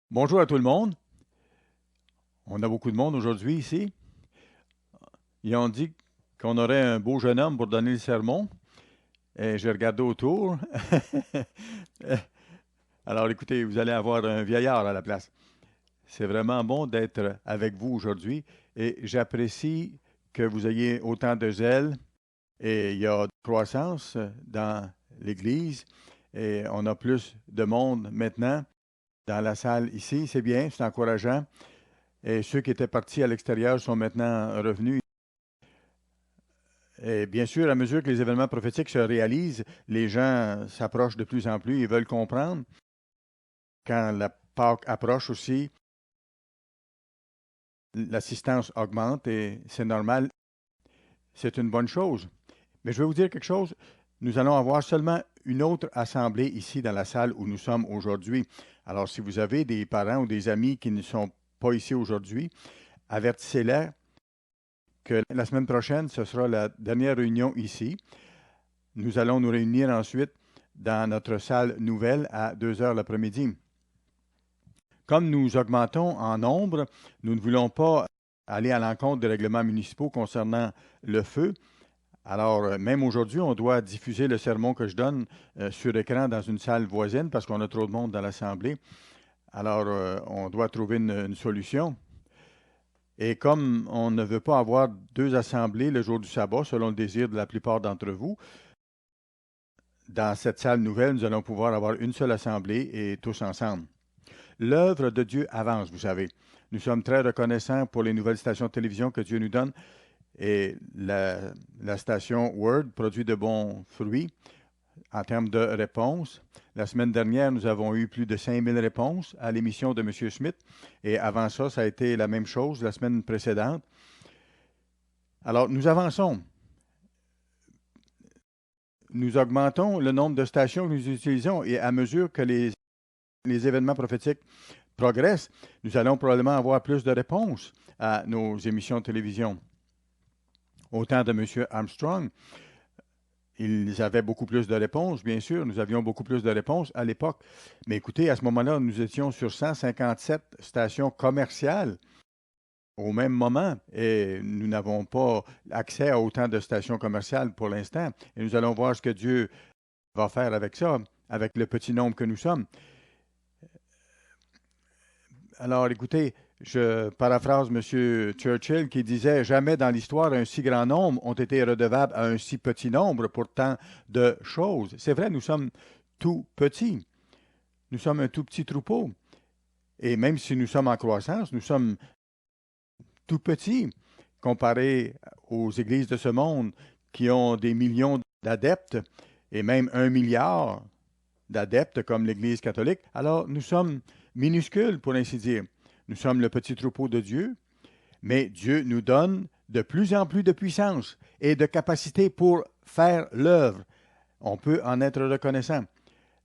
Bonjour à tout le monde. On a beaucoup de monde aujourd'hui ici. Ils ont dit qu'on aurait un beau jeune homme pour donner le sermon. Et j'ai regardé autour. Alors écoutez, vous allez avoir un vieillard à la place. C'est vraiment bon d'être avec vous aujourd'hui et j'apprécie que vous ayez autant de zèle et il y a de croissance dans l'Église et on a plus de monde maintenant dans la salle ici. C'est bien, c'est encourageant. Et ceux qui étaient partis à l'extérieur sont maintenant revenus. Et bien sûr, à mesure que les événements prophétiques se réalisent, les gens s'approchent de plus en plus, ils veulent comprendre. Quand la Pâque approche aussi, l'assistance augmente et c'est normal, c'est une bonne chose. Mais je vais vous dire quelque chose, nous allons avoir seulement une autre assemblée ici dans la salle où nous sommes aujourd'hui. Alors si vous avez des parents ou des amis qui ne sont pas ici aujourd'hui, avertissez-les que la semaine prochaine, ce sera la dernière réunion ici. Nous allons nous réunir ensuite dans notre salle nouvelle à 2 heures l'après-midi. Comme nous augmentons en nombre, nous ne voulons pas aller à l'encontre des règlements municipaux concernant le feu. Alors, même aujourd'hui, on doit diffuser le sermon que je donne sur écran dans une salle voisine parce qu'on a trop de monde dans l'Assemblée. Alors, on doit trouver une solution. Et comme on ne veut pas avoir deux assemblées le jour du sabbat, selon le désir de la plupart d'entre vous, dans cette salle nouvelle, nous allons pouvoir avoir une seule assemblée et tous ensemble. L'œuvre de Dieu avance, vous savez. Nous sommes très reconnaissants pour les nouvelles stations de télévision que Dieu nous donne et la station Word produit de bons fruits en termes de réponses. La semaine dernière, nous avons eu plus de 5000 réponses à l'émission de M. Smith et avant ça, ça a été la même chose la semaine précédente. Alors, nous avançons. Nous augmentons le nombre de stations que nous utilisons et à mesure que les événements prophétiques progressent, nous allons probablement avoir plus de réponses à nos émissions de télévision. Au temps de M. Armstrong, ils avaient beaucoup plus de réponses, bien sûr. Nous avions beaucoup plus de réponses à l'époque. Mais écoutez, à ce moment-là, nous étions sur 157 stations commerciales au même moment et nous n'avons pas accès à autant de stations commerciales pour l'instant. Et nous allons voir ce que Dieu va faire avec ça, avec le petit nombre que nous sommes. Alors, écoutez, je paraphrase M. Churchill qui disait jamais dans l'histoire un si grand nombre ont été redevables à un si petit nombre pour tant de choses. C'est vrai, nous sommes tout petits. Nous sommes un tout petit troupeau. Et même si nous sommes en croissance, nous sommes tout petits comparés aux églises de ce monde qui ont des millions d'adeptes et même 1 milliard d'adeptes comme l'Église catholique. Alors, nous sommes minuscules, pour ainsi dire. Nous sommes le petit troupeau de Dieu, mais Dieu nous donne de plus en plus de puissance et de capacité pour faire l'œuvre. On peut en être reconnaissant.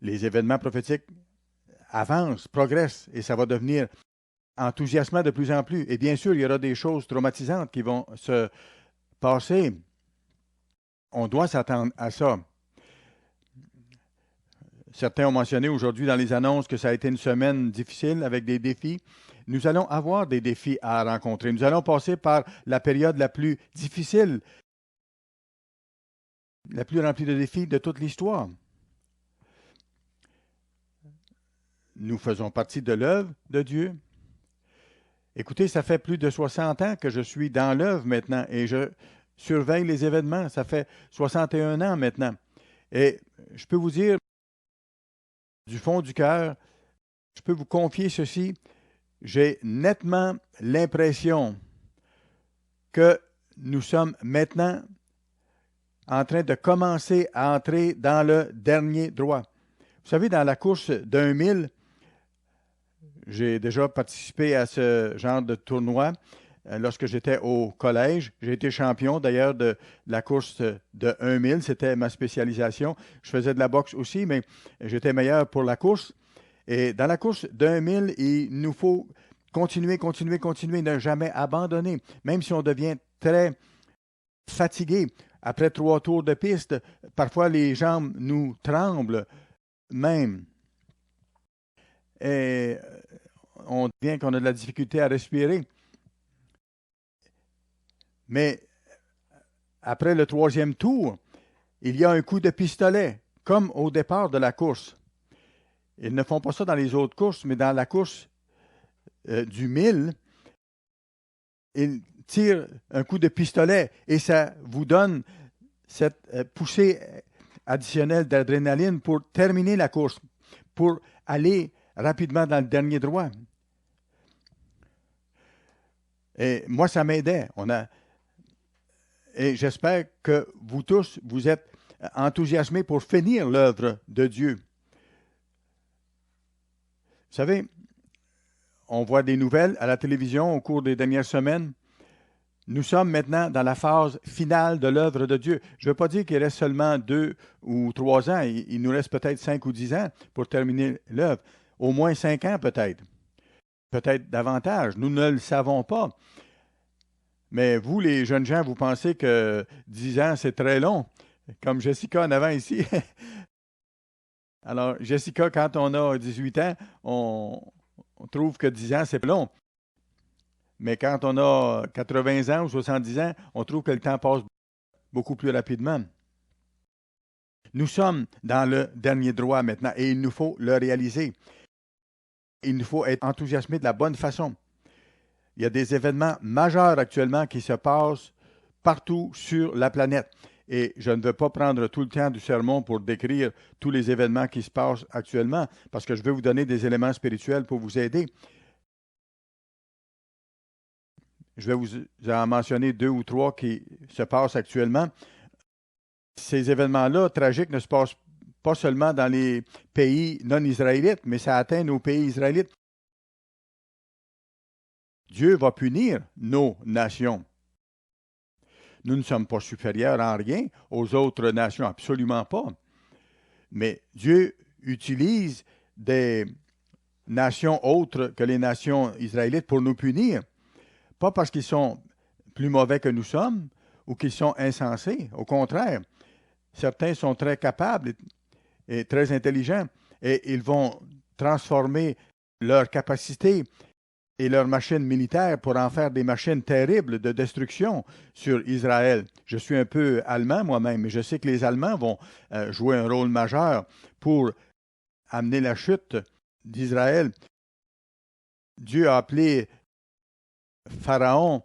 Les événements prophétiques avancent, progressent, et ça va devenir enthousiasmant de plus en plus. Et bien sûr, il y aura des choses traumatisantes qui vont se passer. On doit s'attendre à ça. Certains ont mentionné aujourd'hui dans les annonces que ça a été une semaine difficile avec des défis. Nous allons avoir des défis à rencontrer. Nous allons passer par la période la plus difficile, la plus remplie de défis de toute l'histoire. Nous faisons partie de l'œuvre de Dieu. Écoutez, ça fait plus de 60 ans que je suis dans l'œuvre maintenant et je surveille les événements. Ça fait 61 ans maintenant. Et je peux vous dire, du fond du cœur, je peux vous confier ceci, j'ai nettement l'impression que nous sommes maintenant en train de commencer à entrer dans le dernier droit. Vous savez, dans la course d'un mille, j'ai déjà participé à ce genre de tournoi lorsque j'étais au collège. J'ai été champion d'ailleurs de la course de 1 000. C'était ma spécialisation. Je faisais de la boxe aussi, mais j'étais meilleur pour la course. Et dans la course d'1 000, il nous faut continuer, continuer, continuer, ne jamais abandonner. Même si on devient très fatigué après 3 tours de piste, parfois les jambes nous tremblent même. Et on devient qu'on a de la difficulté à respirer. Mais après le troisième tour, il y a un coup de pistolet, comme au départ de la course. Ils ne font pas ça dans les autres courses, mais dans la course du 1000, ils tirent un coup de pistolet et ça vous donne cette poussée additionnelle d'adrénaline pour terminer la course, pour aller rapidement dans le dernier droit. Et moi, ça m'aidait. Et j'espère que vous tous, vous êtes enthousiasmés pour finir l'œuvre de Dieu. Vous savez, on voit des nouvelles à la télévision au cours des dernières semaines. Nous sommes maintenant dans la phase finale de l'œuvre de Dieu. Je ne veux pas dire qu'il reste seulement 2 ou 3 ans. Il nous reste peut-être 5 ou 10 ans pour terminer l'œuvre. Au moins 5 ans peut-être. Peut-être davantage. Nous ne le savons pas. Mais vous, les jeunes gens, vous pensez que 10 ans, c'est très long. Comme Jessica en avant ici. Alors, Jessica, quand on a 18 ans, on trouve que 10 ans, c'est long. Mais quand on a 80 ans ou 70 ans, on trouve que le temps passe beaucoup plus rapidement. Nous sommes dans le dernier droit maintenant et il nous faut le réaliser. Il nous faut être enthousiasmés de la bonne façon. Il y a des événements majeurs actuellement qui se passent partout sur la planète. Et je ne veux pas prendre tout le temps du sermon pour décrire tous les événements qui se passent actuellement, parce que je veux vous donner des éléments spirituels pour vous aider. Je vais vous en mentionner 2 ou 3 qui se passent actuellement. Ces événements-là, tragiques, ne se passent pas seulement dans les pays non israélites, mais ça atteint nos pays israélites. Dieu va punir nos nations. Nous ne sommes pas supérieurs en rien aux autres nations, absolument pas. Mais Dieu utilise des nations autres que les nations israélites pour nous punir. Pas parce qu'ils sont plus mauvais que nous sommes ou qu'ils sont insensés. Au contraire, certains sont très capables et très intelligents et ils vont transformer leur capacité et leurs machines militaires pour en faire des machines terribles de destruction sur Israël. Je suis un peu allemand moi-même, mais je sais que les Allemands vont jouer un rôle majeur pour amener la chute d'Israël. Dieu a appelé Pharaon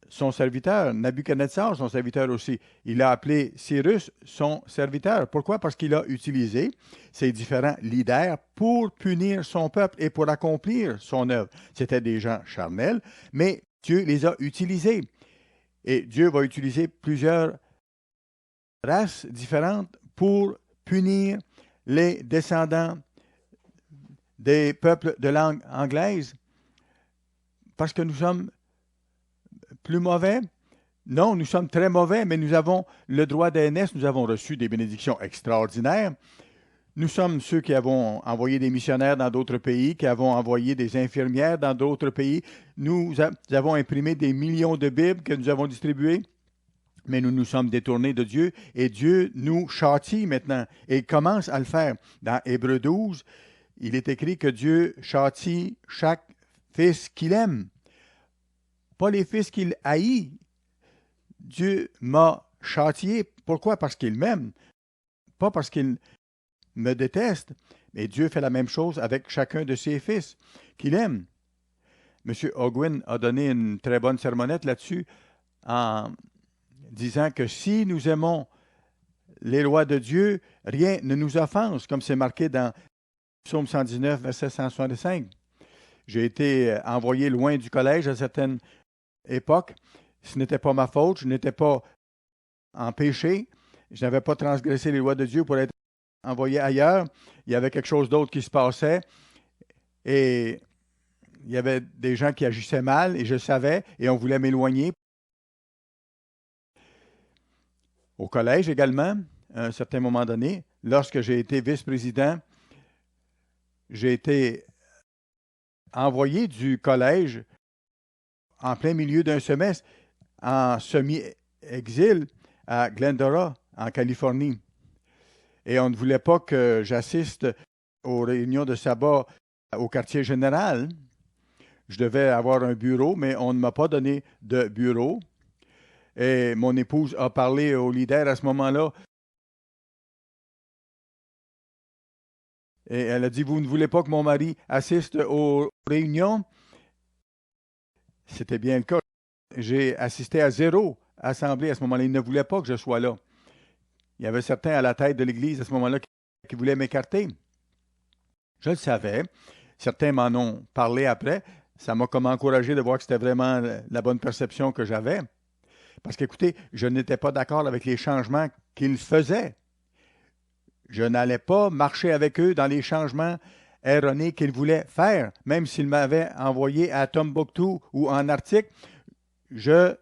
son serviteur, Nabuchodonosor son serviteur aussi. Il a appelé Cyrus son serviteur. Pourquoi? Parce qu'il a utilisé ces différents leaders pour punir son peuple et pour accomplir son œuvre. C'étaient des gens charnels, mais Dieu les a utilisés. Et Dieu va utiliser plusieurs races différentes pour punir les descendants des peuples de langue anglaise. Parce que nous sommes plus mauvais? Non, nous sommes très mauvais, mais nous avons le droit d'aînesse, nous avons reçu des bénédictions extraordinaires. Nous sommes ceux qui avons envoyé des missionnaires dans d'autres pays, qui avons envoyé des infirmières dans d'autres pays. Nous avons imprimé des millions de Bibles que nous avons distribuées, mais nous nous sommes détournés de Dieu et Dieu nous châtie maintenant et commence à le faire. Dans Hébreux 12, il est écrit que Dieu châtie chaque fils qu'il aime. Pas les fils qu'il haït. Dieu m'a châtié. Pourquoi? Parce qu'il m'aime. Pas parce qu'il me déteste. Mais Dieu fait la même chose avec chacun de ses fils qu'il aime. M. Ogwin a donné une très bonne sermonnette là-dessus en disant que si nous aimons les lois de Dieu, rien ne nous offense, comme c'est marqué dans Psaume 119, verset 165. J'ai été envoyé loin du collège à certaines époques. Ce n'était pas ma faute, je n'étais pas en péché, je n'avais pas transgressé les lois de Dieu pour être envoyé ailleurs. Il y avait quelque chose d'autre qui se passait et il y avait des gens qui agissaient mal et je savais et on voulait m'éloigner. Au collège également, à un certain moment donné, lorsque j'ai été vice-président, j'ai été envoyé du collège en plein milieu d'un semestre en semi-exil à Glendora, en Californie. Et on ne voulait pas que j'assiste aux réunions de sabbat au quartier général. Je devais avoir un bureau, mais on ne m'a pas donné de bureau. Et mon épouse a parlé au leader à ce moment-là. Et elle a dit, vous ne voulez pas que mon mari assiste aux réunions? C'était bien le cas. J'ai assisté à 0 assemblée à ce moment-là. Il ne voulait pas que je sois là. Il y avait certains à la tête de l'Église à ce moment-là qui voulaient m'écarter. Je le savais. Certains m'en ont parlé après. Ça m'a comme encouragé de voir que c'était vraiment la bonne perception que j'avais. Parce qu'écoutez, je n'étais pas d'accord avec les changements qu'ils faisaient. Je n'allais pas marcher avec eux dans les changements erronés qu'ils voulaient faire. Même s'ils m'avaient envoyé à Tombouctou ou en Arctique, je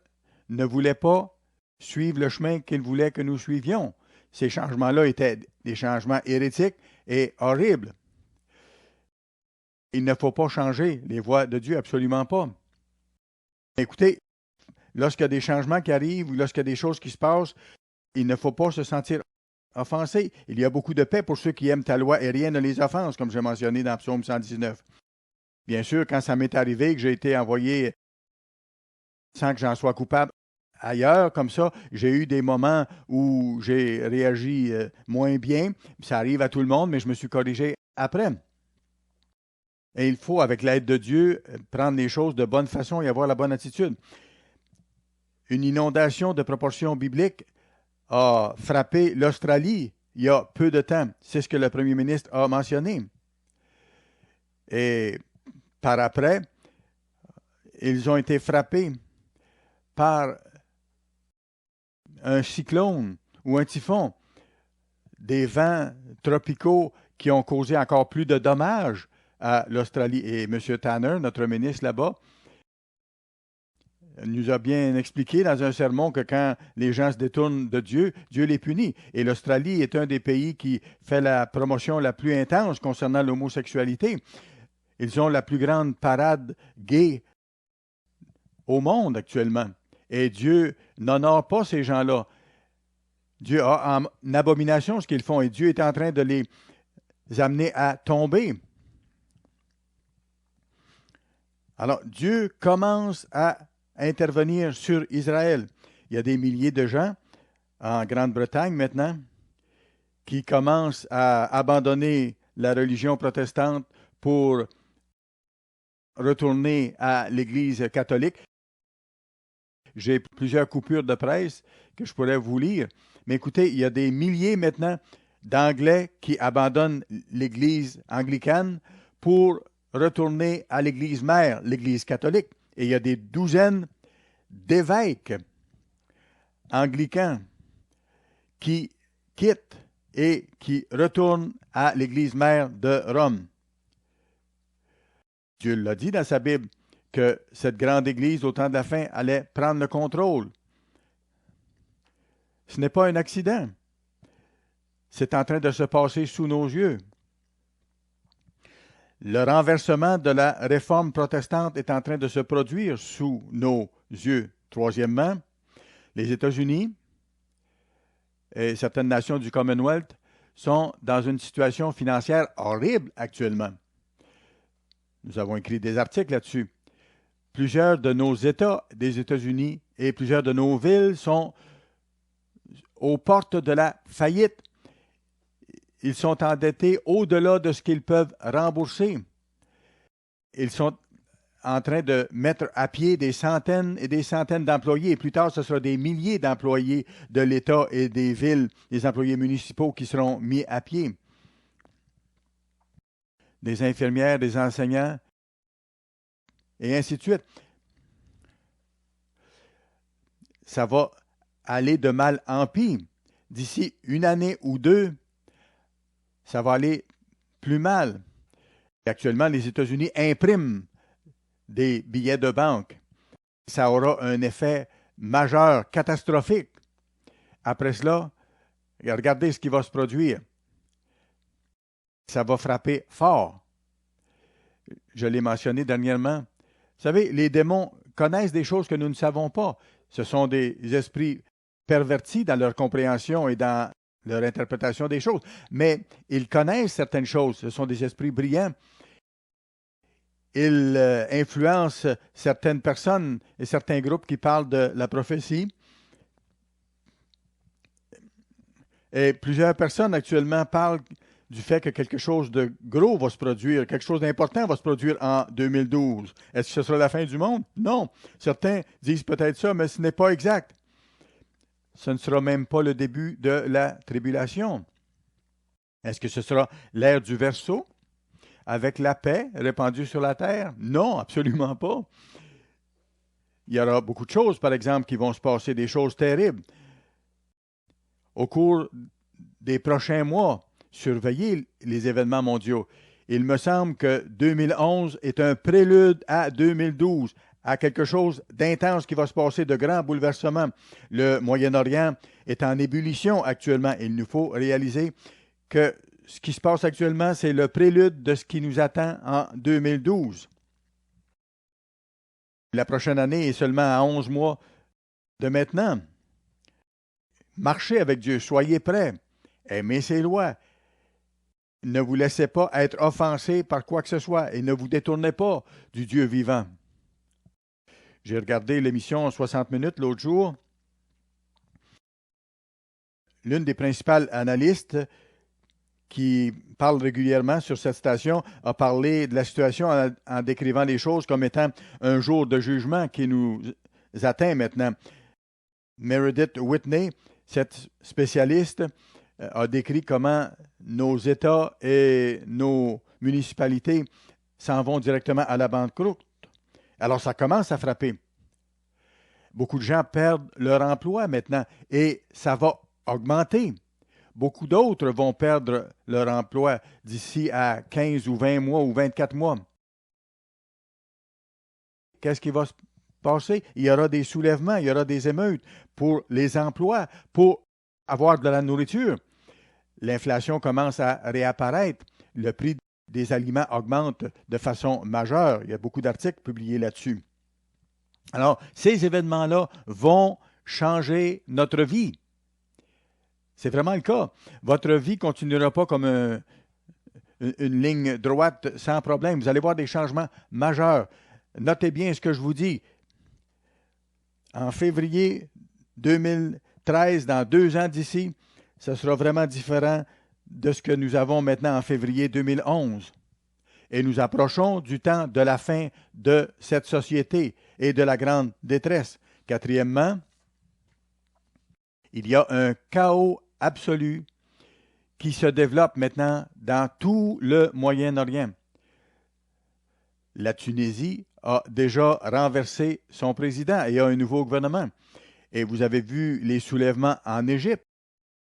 ne voulais pas suivre le chemin qu'ils voulaient que nous suivions. Ces changements-là étaient des changements hérétiques et horribles. Il ne faut pas changer les voies de Dieu, absolument pas. Écoutez, lorsqu'il y a des changements qui arrivent ou lorsqu'il y a des choses qui se passent, il ne faut pas se sentir offensé. Il y a beaucoup de paix pour ceux qui aiment ta loi et rien ne les offense, comme j'ai mentionné dans Psaume 119. Bien sûr, quand ça m'est arrivé que j'ai été envoyé sans que j'en sois coupable ailleurs, comme ça, j'ai eu des moments où j'ai réagi moins bien. Ça arrive à tout le monde, mais je me suis corrigé après. Et il faut, avec l'aide de Dieu, prendre les choses de bonne façon et avoir la bonne attitude. Une inondation de proportions bibliques a frappé l'Australie il y a peu de temps. C'est ce que le premier ministre a mentionné. Et par après, ils ont été frappés par un cyclone ou un typhon, des vents tropicaux qui ont causé encore plus de dommages à l'Australie. Et M. Tanner, notre ministre là-bas, nous a bien expliqué dans un sermon que quand les gens se détournent de Dieu, Dieu les punit. Et l'Australie est un des pays qui fait la promotion la plus intense concernant l'homosexualité. Ils ont la plus grande parade gay au monde actuellement. Et Dieu n'honore pas ces gens-là. Dieu a en abomination ce qu'ils font et Dieu est en train de les amener à tomber. Alors, Dieu commence à intervenir sur Israël. Il y a des milliers de gens en Grande-Bretagne maintenant qui commencent à abandonner la religion protestante pour retourner à l'Église catholique. J'ai plusieurs coupures de presse que je pourrais vous lire. Mais écoutez, il y a des milliers maintenant d'Anglais qui abandonnent l'Église anglicane pour retourner à l'Église mère, l'Église catholique. Et il y a des douzaines d'évêques anglicans qui quittent et qui retournent à l'Église mère de Rome. Dieu l'a dit dans sa Bible que cette grande Église, au temps de la fin, allait prendre le contrôle. Ce n'est pas un accident. C'est en train de se passer sous nos yeux. Le renversement de la réforme protestante est en train de se produire sous nos yeux. Troisièmement, les États-Unis et certaines nations du Commonwealth sont dans une situation financière horrible actuellement. Nous avons écrit des articles là-dessus. Plusieurs de nos États des États-Unis et plusieurs de nos villes sont aux portes de la faillite. Ils sont endettés au-delà de ce qu'ils peuvent rembourser. Ils sont en train de mettre à pied des centaines et des centaines d'employés. Et plus tard, ce sera des milliers d'employés de l'État et des villes, des employés municipaux qui seront mis à pied. Des infirmières, des enseignants, et ainsi de suite. Ça va aller de mal en pire. D'ici une année ou deux, ça va aller plus mal. Et actuellement, les États-Unis impriment des billets de banque. Ça aura un effet majeur, catastrophique. Après cela, regardez ce qui va se produire. Ça va frapper fort. Je l'ai mentionné dernièrement. Vous savez, les démons connaissent des choses que nous ne savons pas. Ce sont des esprits pervertis dans leur compréhension et dans leur interprétation des choses. Mais ils connaissent certaines choses. Ce sont des esprits brillants. Il influence certaines personnes et certains groupes qui parlent de la prophétie. Et plusieurs personnes actuellement parlent du fait que quelque chose de gros va se produire, quelque chose d'important va se produire en 2012. Est-ce que ce sera la fin du monde? Non. Certains disent peut-être ça, mais ce n'est pas exact. Ce ne sera même pas le début de la tribulation. Est-ce que ce sera l'ère du Verseau avec la paix répandue sur la terre? Non, absolument pas. Il y aura beaucoup de choses, par exemple, qui vont se passer, des choses terribles. Au cours des prochains mois, surveillez les événements mondiaux. Il me semble que 2011 est un prélude à 2012, à quelque chose d'intense qui va se passer, de grands bouleversements. Le Moyen-Orient est en ébullition actuellement. Il nous faut réaliser que ce qui se passe actuellement, c'est le prélude de ce qui nous attend en 2012. La prochaine année est seulement à 11 mois de maintenant. Marchez avec Dieu, soyez prêts, aimez ses lois. Ne vous laissez pas être offensés par quoi que ce soit et ne vous détournez pas du Dieu vivant. J'ai regardé l'émission 60 minutes l'autre jour. L'une des principales analystes qui parle régulièrement sur cette station a parlé de la situation en décrivant les choses comme étant un jour de jugement qui nous atteint maintenant. Meredith Whitney, cette spécialiste, a décrit comment nos États et nos municipalités s'en vont directement à la banqueroute. Alors ça commence à frapper. Beaucoup de gens perdent leur emploi maintenant et ça va augmenter. Beaucoup d'autres vont perdre leur emploi d'ici à 15 ou 20 mois ou 24 mois. Qu'est-ce qui va se passer? Il y aura des soulèvements, il y aura des émeutes pour les emplois, pour avoir de la nourriture. L'inflation commence à réapparaître. Le prix des aliments augmente de façon majeure. Il y a beaucoup d'articles publiés là-dessus. Alors, ces événements-là vont changer notre vie. C'est vraiment le cas. Votre vie ne continuera pas comme une ligne droite sans problème. Vous allez voir des changements majeurs. Notez bien ce que je vous dis. En février 2013, dans 2 ans d'ici, ce sera vraiment différent de ce que nous avons maintenant en février 2011. Et nous approchons du temps de la fin de cette société et de la grande détresse. Quatrièmement, il y a un chaos absolu qui se développe maintenant dans tout le Moyen-Orient. La Tunisie a déjà renversé son président et a un nouveau gouvernement. Et vous avez vu les soulèvements en Égypte.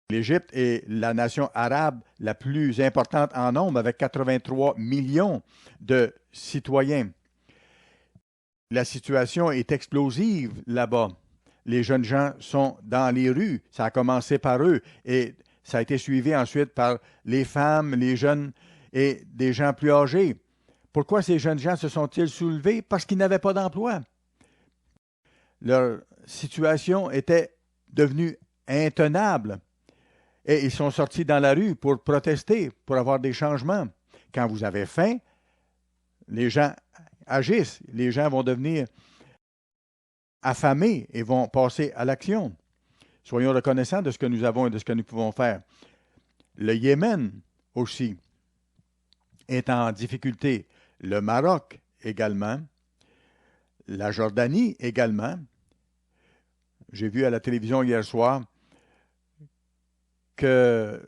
L'Égypte est la nation arabe la plus importante en nombre, avec 83 millions de citoyens. La situation est explosive là-bas. Les jeunes gens sont dans les rues. Ça a commencé par eux et ça a été suivi ensuite par les femmes, les jeunes et des gens plus âgés. Pourquoi ces jeunes gens se sont-ils soulevés? Parce qu'ils n'avaient pas d'emploi. Leur situation était devenue intenable. Et ils sont sortis dans la rue pour protester, pour avoir des changements. Quand vous avez faim, les gens agissent. Les gens vont devenir affamés et vont passer à l'action. Soyons reconnaissants de ce que nous avons et de ce que nous pouvons faire. Le Yémen aussi est en difficulté. Le Maroc également. La Jordanie également. J'ai vu à la télévision hier soir que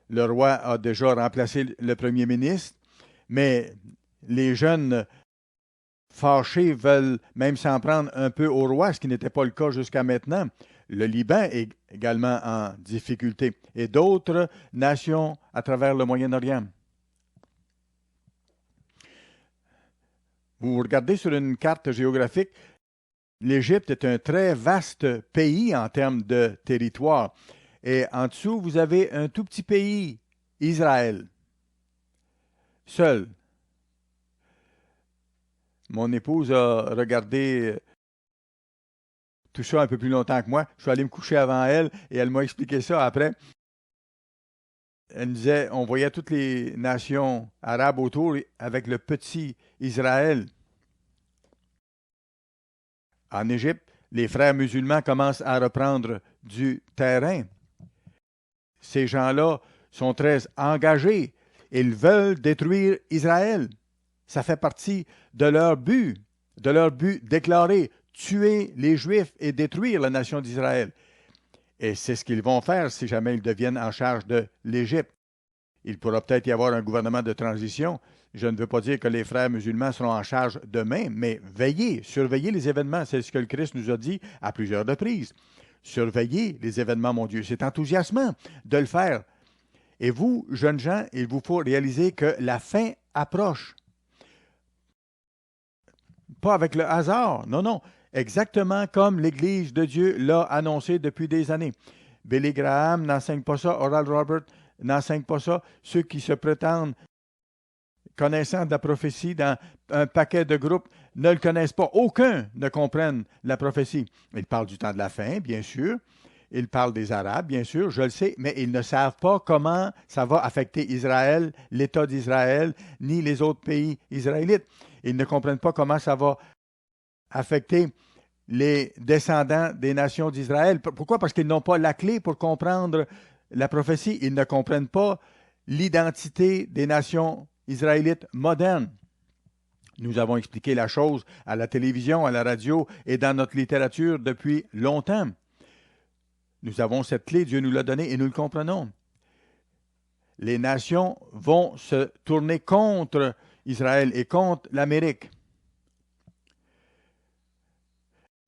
le roi a déjà remplacé le premier ministre, mais les jeunes fâchés veulent même s'en prendre un peu au roi, ce qui n'était pas le cas jusqu'à maintenant. Le Liban est également en difficulté et d'autres nations à travers le Moyen-Orient. Vous regardez sur une carte géographique, l'Égypte est un très vaste pays en termes de territoire. Et en dessous, vous avez un tout petit pays, Israël, seul. Mon épouse a regardé tout ça un peu plus longtemps que moi. Je suis allé me coucher avant elle et elle m'a expliqué ça après. Elle disait, on voyait toutes les nations arabes autour avec le petit Israël. En Égypte, les frères musulmans commencent à reprendre du terrain. Ces gens-là sont très engagés. Ils veulent détruire Israël. Ça fait partie de leur but déclaré, tuer les Juifs et détruire la nation d'Israël. Et c'est ce qu'ils vont faire si jamais ils deviennent en charge de l'Égypte. Il pourra peut-être y avoir un gouvernement de transition. Je ne veux pas dire que les frères musulmans seront en charge demain, mais veillez, surveillez les événements. C'est ce que le Christ nous a dit à plusieurs reprises. Surveillez les événements, mon Dieu. C'est enthousiasmant de le faire. Et vous, jeunes gens, il vous faut réaliser que la fin approche. Pas avec le hasard, non, non. Exactement comme l'Église de Dieu l'a annoncé depuis des années. Billy Graham n'enseigne pas ça, Oral Roberts n'enseigne pas ça. Ceux qui se prétendent connaissants de la prophétie dans un paquet de groupes ne le connaissent pas. Aucun ne comprenne la prophétie. Ils parlent du temps de la fin, bien sûr. Ils parlent des Arabes, bien sûr, je le sais, mais ils ne savent pas comment ça va affecter Israël, l'État d'Israël, ni les autres pays israélites. Ils ne comprennent pas comment ça va affecter les descendants des nations d'Israël. Pourquoi? Parce qu'ils n'ont pas la clé pour comprendre la prophétie. Ils ne comprennent pas l'identité des nations israélites modernes. Nous avons expliqué la chose à la télévision, à la radio et dans notre littérature depuis longtemps. Nous avons cette clé, Dieu nous l'a donnée et nous le comprenons. Les nations vont se tourner contre Israël et contre l'Amérique.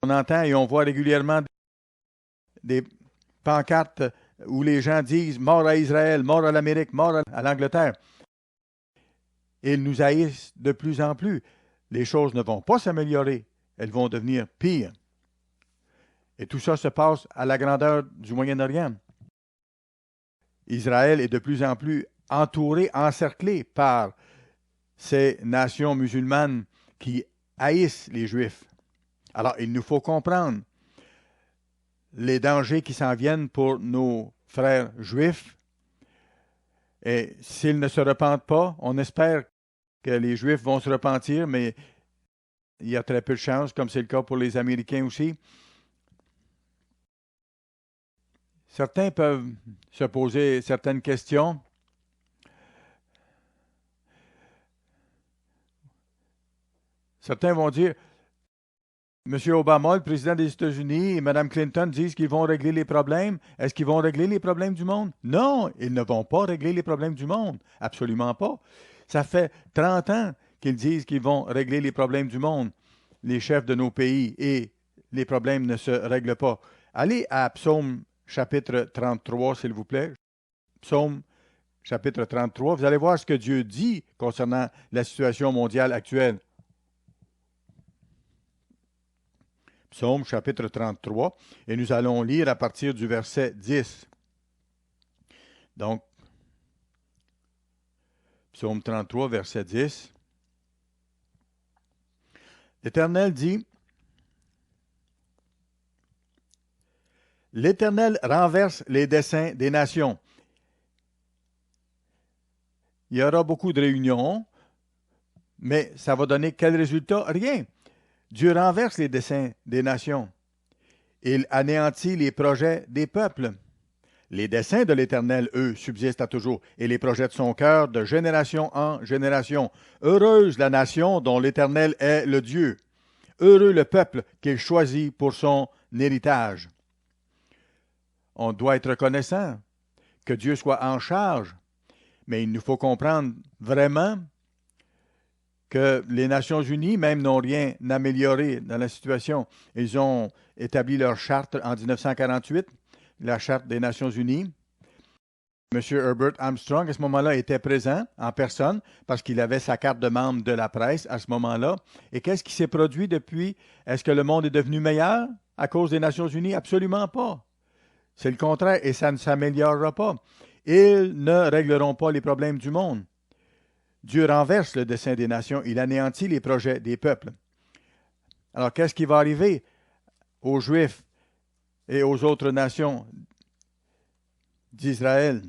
On entend et on voit régulièrement des pancartes où les gens disent « Mort à Israël, mort à l'Amérique, mort à l'Angleterre ». Et ils nous haïssent de plus en plus. Les choses ne vont pas s'améliorer, elles vont devenir pires. Et tout ça se passe à la grandeur du Moyen-Orient. Israël est de plus en plus entouré, encerclé par ces nations musulmanes qui haïssent les Juifs. Alors, il nous faut comprendre les dangers qui s'en viennent pour nos frères juifs. Et s'ils ne se repentent pas, on espère que les Juifs vont se repentir, mais il y a très peu de chances, comme c'est le cas pour les Américains aussi. Certains peuvent se poser certaines questions. Certains vont dire, M. Obama, le président des États-Unis, et Mme Clinton disent qu'ils vont régler les problèmes. Est-ce qu'ils vont régler les problèmes du monde? Non, ils ne vont pas régler les problèmes du monde. Absolument pas. Ça fait 30 ans qu'ils disent qu'ils vont régler les problèmes du monde, les chefs de nos pays, et les problèmes ne se règlent pas. Allez à Psaume chapitre 33, s'il vous plaît. Psaume chapitre 33. Vous allez voir ce que Dieu dit concernant la situation mondiale actuelle. Psaume chapitre 33, et nous allons lire à partir du verset 10. Donc, Psaume 33, verset 10. L'Éternel dit, « L'Éternel renverse les desseins des nations. » Il y aura beaucoup de réunions, mais ça va donner quel résultat? Rien. Dieu renverse les desseins des nations. Il anéantit les projets des peuples. Les desseins de l'Éternel, eux, subsistent à toujours, et les projets de son cœur de génération en génération. Heureuse la nation dont l'Éternel est le Dieu. Heureux le peuple qu'il choisit pour son héritage. On doit être reconnaissant que Dieu soit en charge, mais il nous faut comprendre vraiment que les Nations unies même n'ont rien amélioré dans la situation. Ils ont établi leur charte en 1948, la charte des Nations unies. M. Herbert Armstrong, à ce moment-là, était présent en personne parce qu'il avait sa carte de membre de la presse à ce moment-là. Et qu'est-ce qui s'est produit depuis? Est-ce que le monde est devenu meilleur à cause des Nations unies? Absolument pas. C'est le contraire et ça ne s'améliorera pas. Ils ne régleront pas les problèmes du monde. Dieu renverse le dessein des nations, il anéantit les projets des peuples. Alors, qu'est-ce qui va arriver aux Juifs et aux autres nations d'Israël?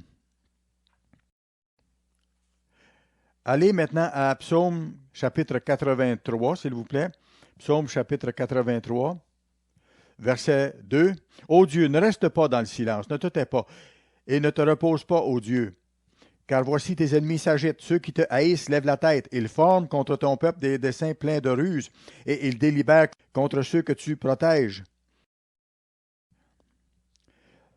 Allez maintenant à Psaume chapitre 83, s'il vous plaît. Psaume chapitre 83, verset 2. Ô Dieu, ne reste pas dans le silence, ne te tais pas, et ne te repose pas, ô Dieu. Car voici tes ennemis s'agitent, ceux qui te haïssent lèvent la tête, ils forment contre ton peuple des desseins pleins de ruses, et ils délibèrent contre ceux que tu protèges.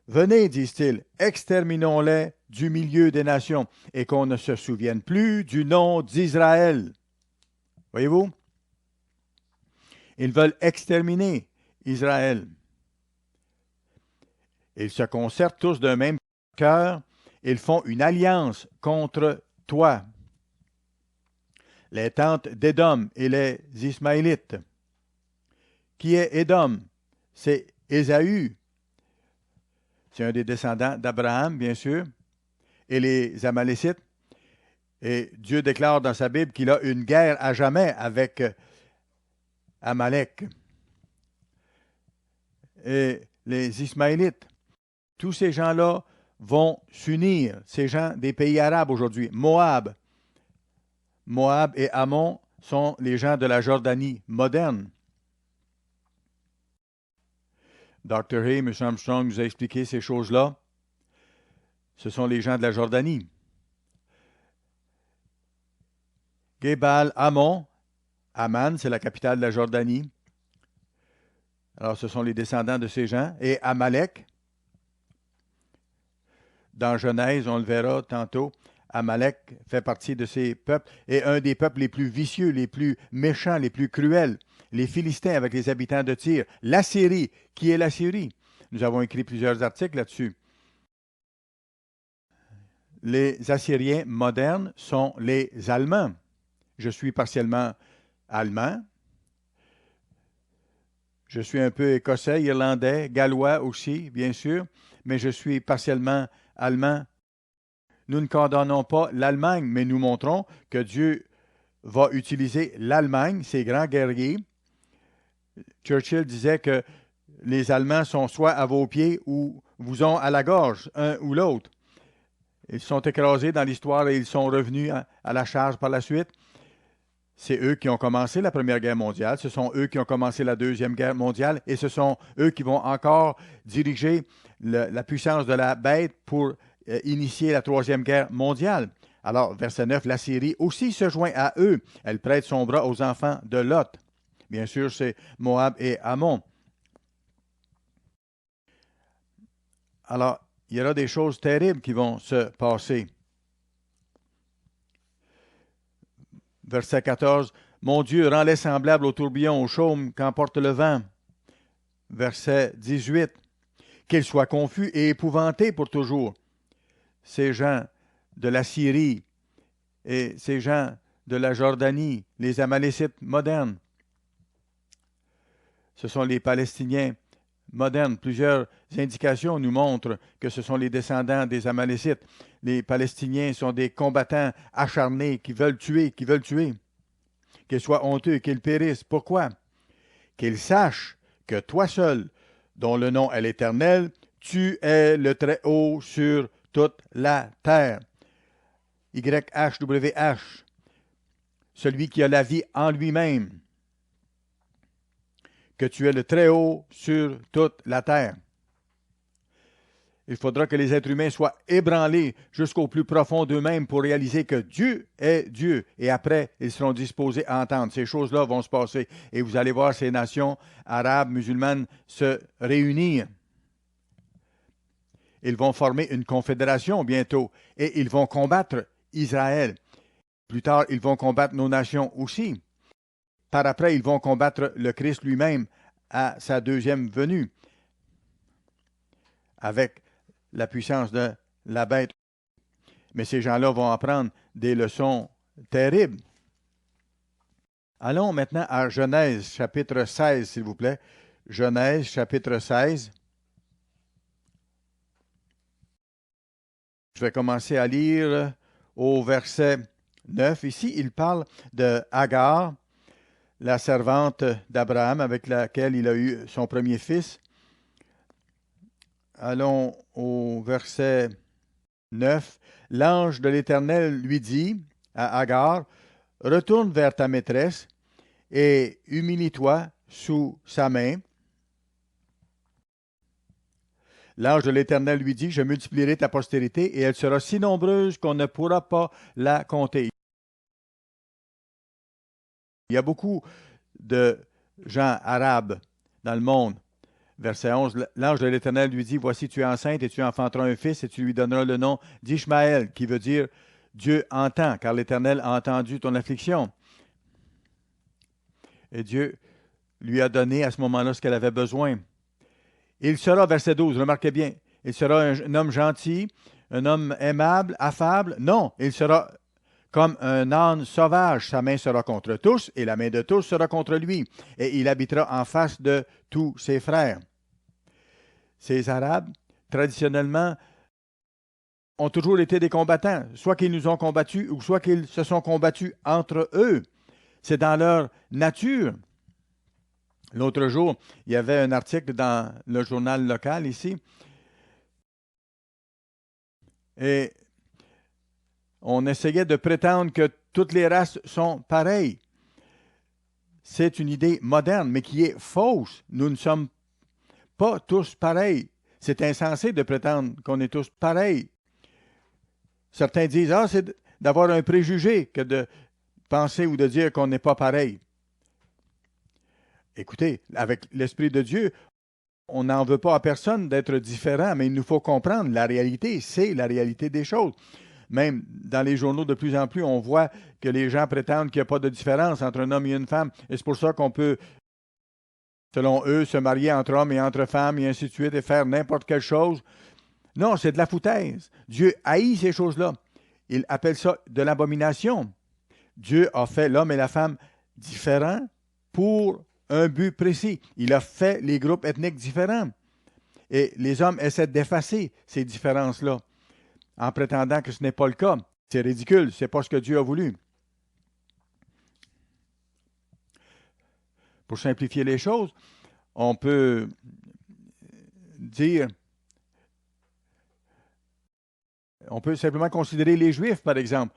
Venez, disent-ils, exterminons-les du milieu des nations, et qu'on ne se souvienne plus du nom d'Israël. Voyez-vous? Ils veulent exterminer Israël. Ils se concertent tous d'un même cœur. Ils font une alliance contre toi. Les tentes d'Édom et les Ismaélites. Qui est Édom? C'est Ésaü. C'est un des descendants d'Abraham, bien sûr. Et les Amalécites. Et Dieu déclare dans sa Bible qu'il a une guerre à jamais avec Amalek. Et les Ismaélites. Tous ces gens-là vont s'unir, ces gens des pays arabes aujourd'hui. Moab et Ammon sont les gens de la Jordanie moderne. Dr. Hay, M. Armstrong nous a expliqué ces choses-là. Ce sont les gens de la Jordanie. Gébal, Ammon, Amman, c'est la capitale de la Jordanie. Alors, ce sont les descendants de ces gens. Et Amalek, dans Genèse, on le verra tantôt, Amalek fait partie de ces peuples et un des peuples les plus vicieux, les plus méchants, les plus cruels. Les Philistins avec les habitants de Tyr. L'Assyrie. Qui est l'Assyrie? Nous avons écrit plusieurs articles là-dessus. Les Assyriens modernes sont les Allemands. Je suis partiellement allemand. Je suis un peu écossais, irlandais, gallois aussi, bien sûr, mais je suis partiellement allemand. Nous ne condamnons pas l'Allemagne, mais nous montrons que Dieu va utiliser l'Allemagne, ces grands guerriers. Churchill disait que les Allemands sont soit à vos pieds ou vous ont à la gorge, un ou l'autre. Ils sont écrasés dans l'histoire et ils sont revenus à la charge par la suite. C'est eux qui ont commencé la Première Guerre mondiale, ce sont eux qui ont commencé la Deuxième Guerre mondiale et ce sont eux qui vont encore diriger la puissance de la bête pour initier la Troisième Guerre mondiale. Alors, verset 9, la Syrie aussi se joint à eux. Elle prête son bras aux enfants de Lot. Bien sûr, c'est Moab et Ammon. Alors, il y aura des choses terribles qui vont se passer. Verset 14, mon Dieu, rends-les semblables au tourbillon, au chaume qu'emporte le vent. Verset 18, qu'ils soient confus et épouvantés pour toujours. Ces gens de la Syrie et ces gens de la Jordanie, les Amalécites modernes. Ce sont les Palestiniens modernes. Plusieurs indications nous montrent que ce sont les descendants des Amalécites. Les Palestiniens sont des combattants acharnés qui veulent tuer. Qu'ils soient honteux, qu'ils périssent. Pourquoi? Qu'ils sachent que toi seul, dont le nom est l'Éternel, tu es le Très-Haut sur toute la terre. YHWH, celui qui a la vie en lui-même, que tu es le Très-Haut sur toute la terre. Il faudra que les êtres humains soient ébranlés jusqu'au plus profond d'eux-mêmes pour réaliser que Dieu est Dieu. Et après, ils seront disposés à entendre. Ces choses-là vont se passer. Et vous allez voir ces nations arabes, musulmanes se réunir. Ils vont former une confédération bientôt. Et ils vont combattre Israël. Plus tard, ils vont combattre nos nations aussi. Par après, ils vont combattre le Christ lui-même à sa deuxième venue. Avec la puissance de la bête. Mais ces gens-là vont apprendre des leçons terribles. Allons maintenant à Genèse, chapitre 16, s'il vous plaît. Genèse, chapitre 16. Je vais commencer à lire au verset 9. Ici, il parle de Agar, la servante d'Abraham avec laquelle il a eu son premier fils. Allons au verset 9. L'ange de l'Éternel lui dit, à Agar, retourne vers ta maîtresse et humilie-toi sous sa main. L'ange de l'Éternel lui dit, je multiplierai ta postérité et elle sera si nombreuse qu'on ne pourra pas la compter. Il y a beaucoup de gens arabes dans le monde. Verset 11, l'ange de l'Éternel lui dit, voici tu es enceinte et tu enfanteras un fils et tu lui donneras le nom d'Ishmaël, qui veut dire Dieu entend, car l'Éternel a entendu ton affliction. Et Dieu lui a donné à ce moment-là ce qu'elle avait besoin. Il sera, verset 12, remarquez bien, il sera un homme gentil, un homme aimable, affable. Non, il sera comme un âne sauvage. Sa main sera contre tous et la main de tous sera contre lui. Et il habitera en face de tous ses frères. Ces Arabes, traditionnellement, ont toujours été des combattants, soit qu'ils nous ont combattus ou soit qu'ils se sont combattus entre eux. C'est dans leur nature. L'autre jour, il y avait un article dans le journal local ici, et on essayait de prétendre que toutes les races sont pareilles. C'est une idée moderne, mais qui est fausse. Nous ne sommes pas tous pareils. C'est insensé de prétendre qu'on est tous pareils. Certains disent, ah, c'est d'avoir un préjugé que de penser ou de dire qu'on n'est pas pareil. Écoutez, avec l'Esprit de Dieu, on n'en veut pas à personne d'être différent, mais il nous faut comprendre la réalité, c'est la réalité des choses. Même dans les journaux, de plus en plus, on voit que les gens prétendent qu'il n'y a pas de différence entre un homme et une femme. Et c'est pour ça qu'on peut, selon eux, se marier entre hommes et entre femmes, et ainsi de suite, et faire n'importe quelle chose. Non, c'est de la foutaise. Dieu haït ces choses-là. Il appelle ça de l'abomination. Dieu a fait l'homme et la femme différents pour un but précis. Il a fait les groupes ethniques différents. Et les hommes essaient d'effacer ces différences-là en prétendant que ce n'est pas le cas. C'est ridicule, ce n'est pas ce que Dieu a voulu. Pour simplifier les choses, on peut dire, on peut simplement considérer les Juifs, par exemple.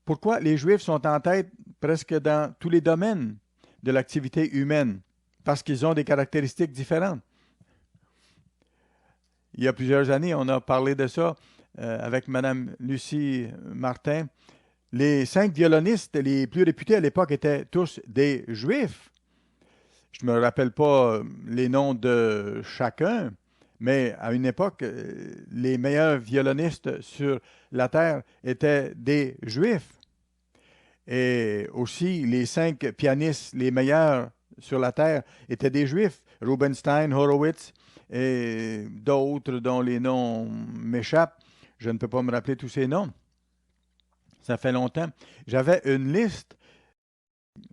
Pourquoi les Juifs sont en tête presque dans tous les domaines de l'activité humaine? Parce qu'ils ont des caractéristiques différentes. Il y a plusieurs années, on a parlé de ça avec Mme Lucie Martin. Les 5 violonistes les plus réputés à l'époque étaient tous des Juifs. Je ne me rappelle pas les noms de chacun, mais à une époque, les meilleurs violonistes sur la terre étaient des Juifs. Et aussi, les 5 pianistes les meilleurs sur la terre étaient des Juifs. Rubinstein, Horowitz et d'autres dont les noms m'échappent. Je ne peux pas me rappeler tous ces noms. Ça fait longtemps. J'avais une liste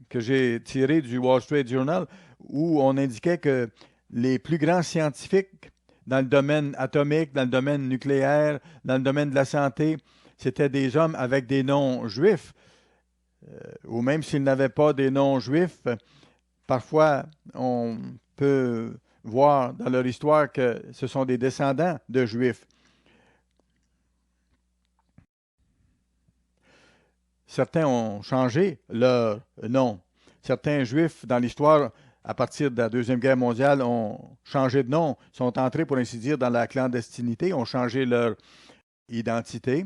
que j'ai tirée du Wall Street Journal où on indiquait que les plus grands scientifiques dans le domaine atomique, dans le domaine nucléaire, dans le domaine de la santé, c'était des hommes avec des noms juifs. Ou même s'ils n'avaient pas des noms juifs, parfois on peut voir dans leur histoire que ce sont des descendants de juifs. Certains ont changé leur nom. Certains juifs dans l'histoire, à partir de la Deuxième Guerre mondiale, ont changé de nom, sont entrés, pour ainsi dire, dans la clandestinité, ont changé leur identité.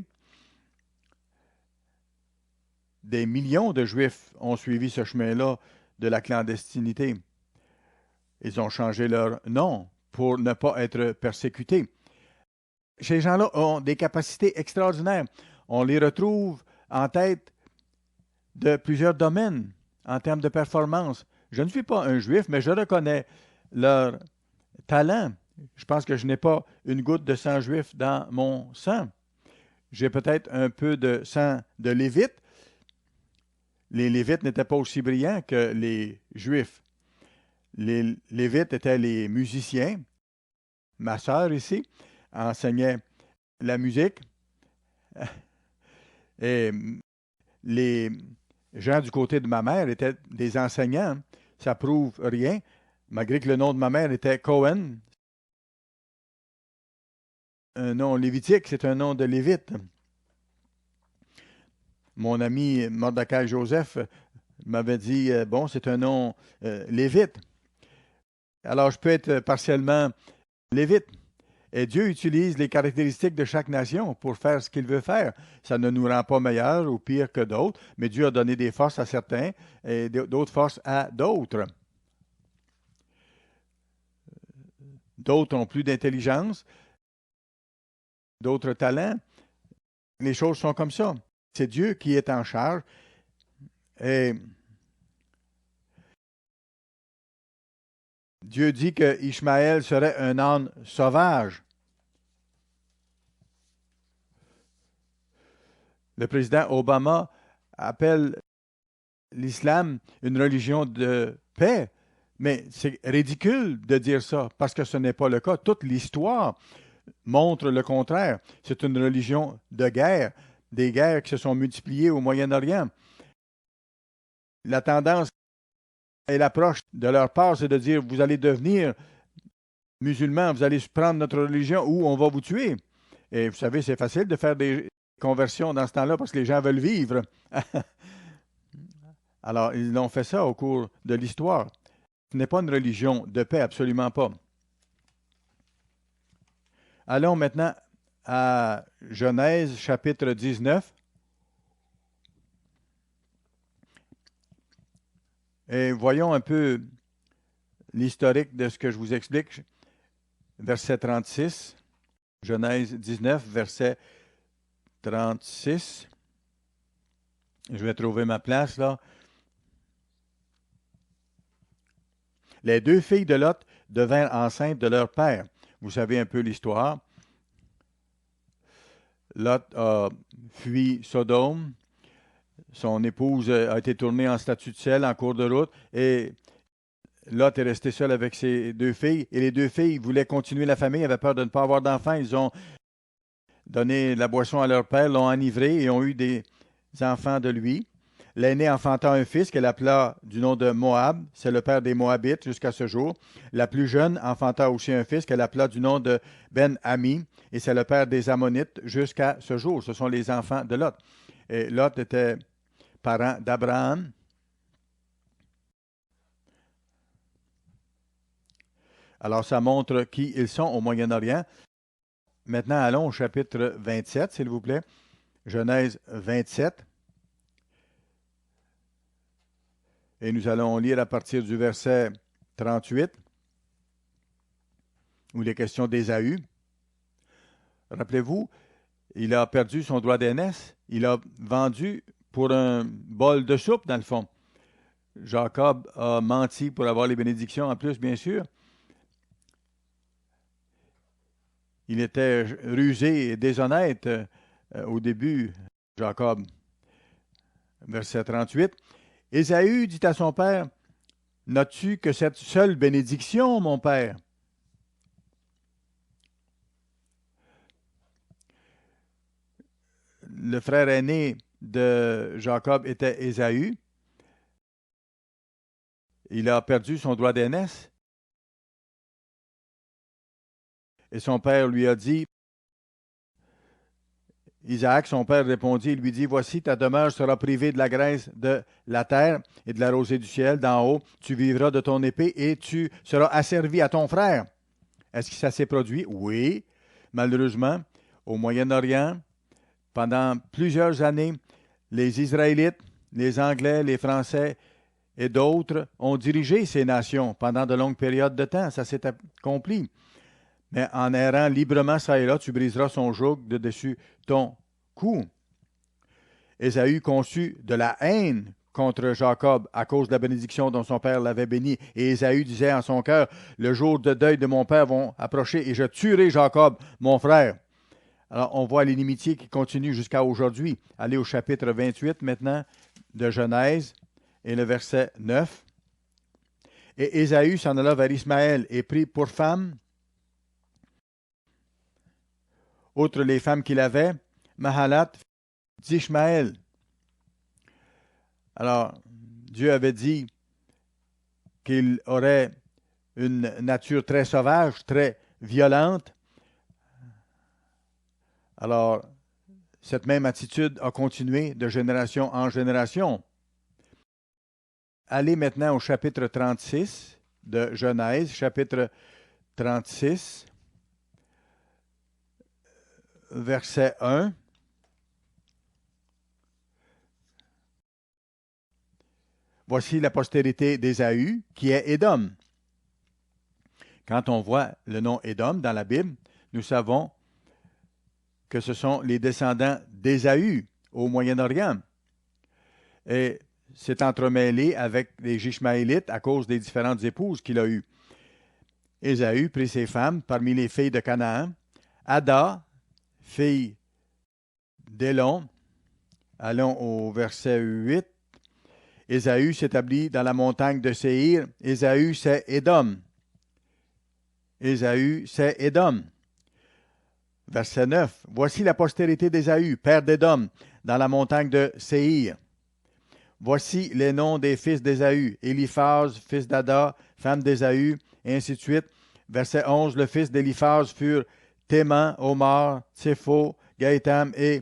Des millions de Juifs ont suivi ce chemin-là de la clandestinité. Ils ont changé leur nom pour ne pas être persécutés. Ces gens-là ont des capacités extraordinaires. On les retrouve en tête de plusieurs domaines en termes de performance. Je ne suis pas un Juif, mais je reconnais leur talent. Je pense que je n'ai pas une goutte de sang juif dans mon sang. J'ai peut-être un peu de sang de Lévite. Les Lévites n'étaient pas aussi brillants que les Juifs. Les Lévites étaient les musiciens. Ma sœur ici enseignait la musique. Et les gens du côté de ma mère étaient des enseignants. Ça prouve rien, malgré que le nom de ma mère était Cohen. Un nom lévitique, c'est un nom de Lévite. Mon ami Mordecai Joseph m'avait dit, bon, c'est un nom lévite. Alors, je peux être partiellement lévite. Et Dieu utilise les caractéristiques de chaque nation pour faire ce qu'il veut faire. Ça ne nous rend pas meilleurs ou pires que d'autres, mais Dieu a donné des forces à certains et d'autres forces à d'autres. D'autres ont plus d'intelligence, d'autres talents. Les choses sont comme ça. C'est Dieu qui est en charge. Et Dieu dit que Ishmaël serait un âne sauvage. Le président Obama appelle l'islam une religion de paix, mais c'est ridicule de dire ça parce que ce n'est pas le cas. Toute l'histoire montre le contraire. C'est une religion de guerre, des guerres qui se sont multipliées au Moyen-Orient. La tendance et l'approche de leur part, c'est de dire vous allez devenir musulmans, vous allez prendre notre religion ou on va vous tuer. Et vous savez, c'est facile de faire des conversions dans ce temps-là parce que les gens veulent vivre. Alors, ils ont fait ça au cours de l'histoire. Ce n'est pas une religion de paix, absolument pas. Allons maintenant à Genèse chapitre 19. Et voyons un peu l'historique de ce que je vous explique. Verset 36. Genèse 19, verset 36. Je vais trouver ma place là. Les deux filles de Lot devinrent enceintes de leur père. Vous savez un peu l'histoire. Lot a fui Sodome. Son épouse a été tournée en statue de sel en cours de route et Lot est resté seul avec ses deux filles. Et les deux filles voulaient continuer la famille, avaient peur de ne pas avoir d'enfants. Ils ont donné la boisson à leur père, l'ont enivré et ont eu des enfants de lui. L'aîné enfanta un fils qu'elle appela du nom de Moab. C'est le père des Moabites jusqu'à ce jour. La plus jeune enfanta aussi un fils qu'elle appela du nom de Ben-Ami. Et c'est le père des Ammonites jusqu'à ce jour. Ce sont les enfants de Lot. Et Lot était parent d'Abraham. Alors, ça montre qui ils sont au Moyen-Orient. Maintenant, allons au chapitre 27, s'il vous plaît. Genèse 27. Et nous allons lire à partir du verset 38, où il est question d'Ésaü. Rappelez-vous, il a perdu son droit d'aînesse. Il a vendu pour un bol de soupe, dans le fond. Jacob a menti pour avoir les bénédictions en plus, bien sûr. Il était rusé et déshonnête au début, Jacob. Verset 38. Ésaü dit à son père, n'as-tu que cette seule bénédiction, mon père? Le frère aîné de Jacob était Ésaü. Il a perdu son droit d'aînesse. Et son père lui a dit, Isaac, son père, répondit, il lui dit, voici, ta demeure sera privée de la graisse de la terre et de la rosée du ciel d'en haut. Tu vivras de ton épée et tu seras asservi à ton frère. Est-ce que ça s'est produit? Oui. Malheureusement, au Moyen-Orient, pendant plusieurs années, les Israélites, les Anglais, les Français et d'autres ont dirigé ces nations pendant de longues périodes de temps. Ça s'est accompli. Mais en errant librement ça et là, tu briseras son joug de dessus ton cou. Ésaü conçut de la haine contre Jacob à cause de la bénédiction dont son père l'avait béni. Et Ésaü disait en son cœur, le jour de deuil de mon père vont approcher et je tuerai Jacob, mon frère. Alors, on voit l'inimitié qui continue jusqu'à aujourd'hui. Allez au chapitre 28 maintenant de Genèse et le verset 9. Et Ésaü s'en alla vers Ismaël et prit pour femme, outre les femmes qu'il avait, Mahalat d'Ishmaël. Alors, Dieu avait dit qu'il aurait une nature très sauvage, très violente. Alors, cette même attitude a continué de génération en génération. Allez maintenant au chapitre 36 de Genèse, chapitre 36, verset 1. Voici la postérité d'Ésaü, qui est Édom. Quand on voit le nom Édom dans la Bible, nous savons que ce sont les descendants d'Ésaü au Moyen-Orient. Et c'est entremêlé avec les Ishmaélites à cause des différentes épouses qu'il a eues. Ésaü prit ses femmes parmi les filles de Canaan. Ada, fille d'Élon. Allons au verset 8. Ésaü s'établit dans la montagne de Séhir. Ésaü, c'est Édom. Ésaü, c'est Édom. Verset 9. Voici la postérité d'Ésaü, père d'Édom, dans la montagne de Séhir. Voici les noms des fils d'Ésaü. Éliphaz, fils d'Ada, femme d'Ésaü, et ainsi de suite. Verset 11. Le fils d'Éliphaz furent Théman, Omar, Tsépho, Gaëtam et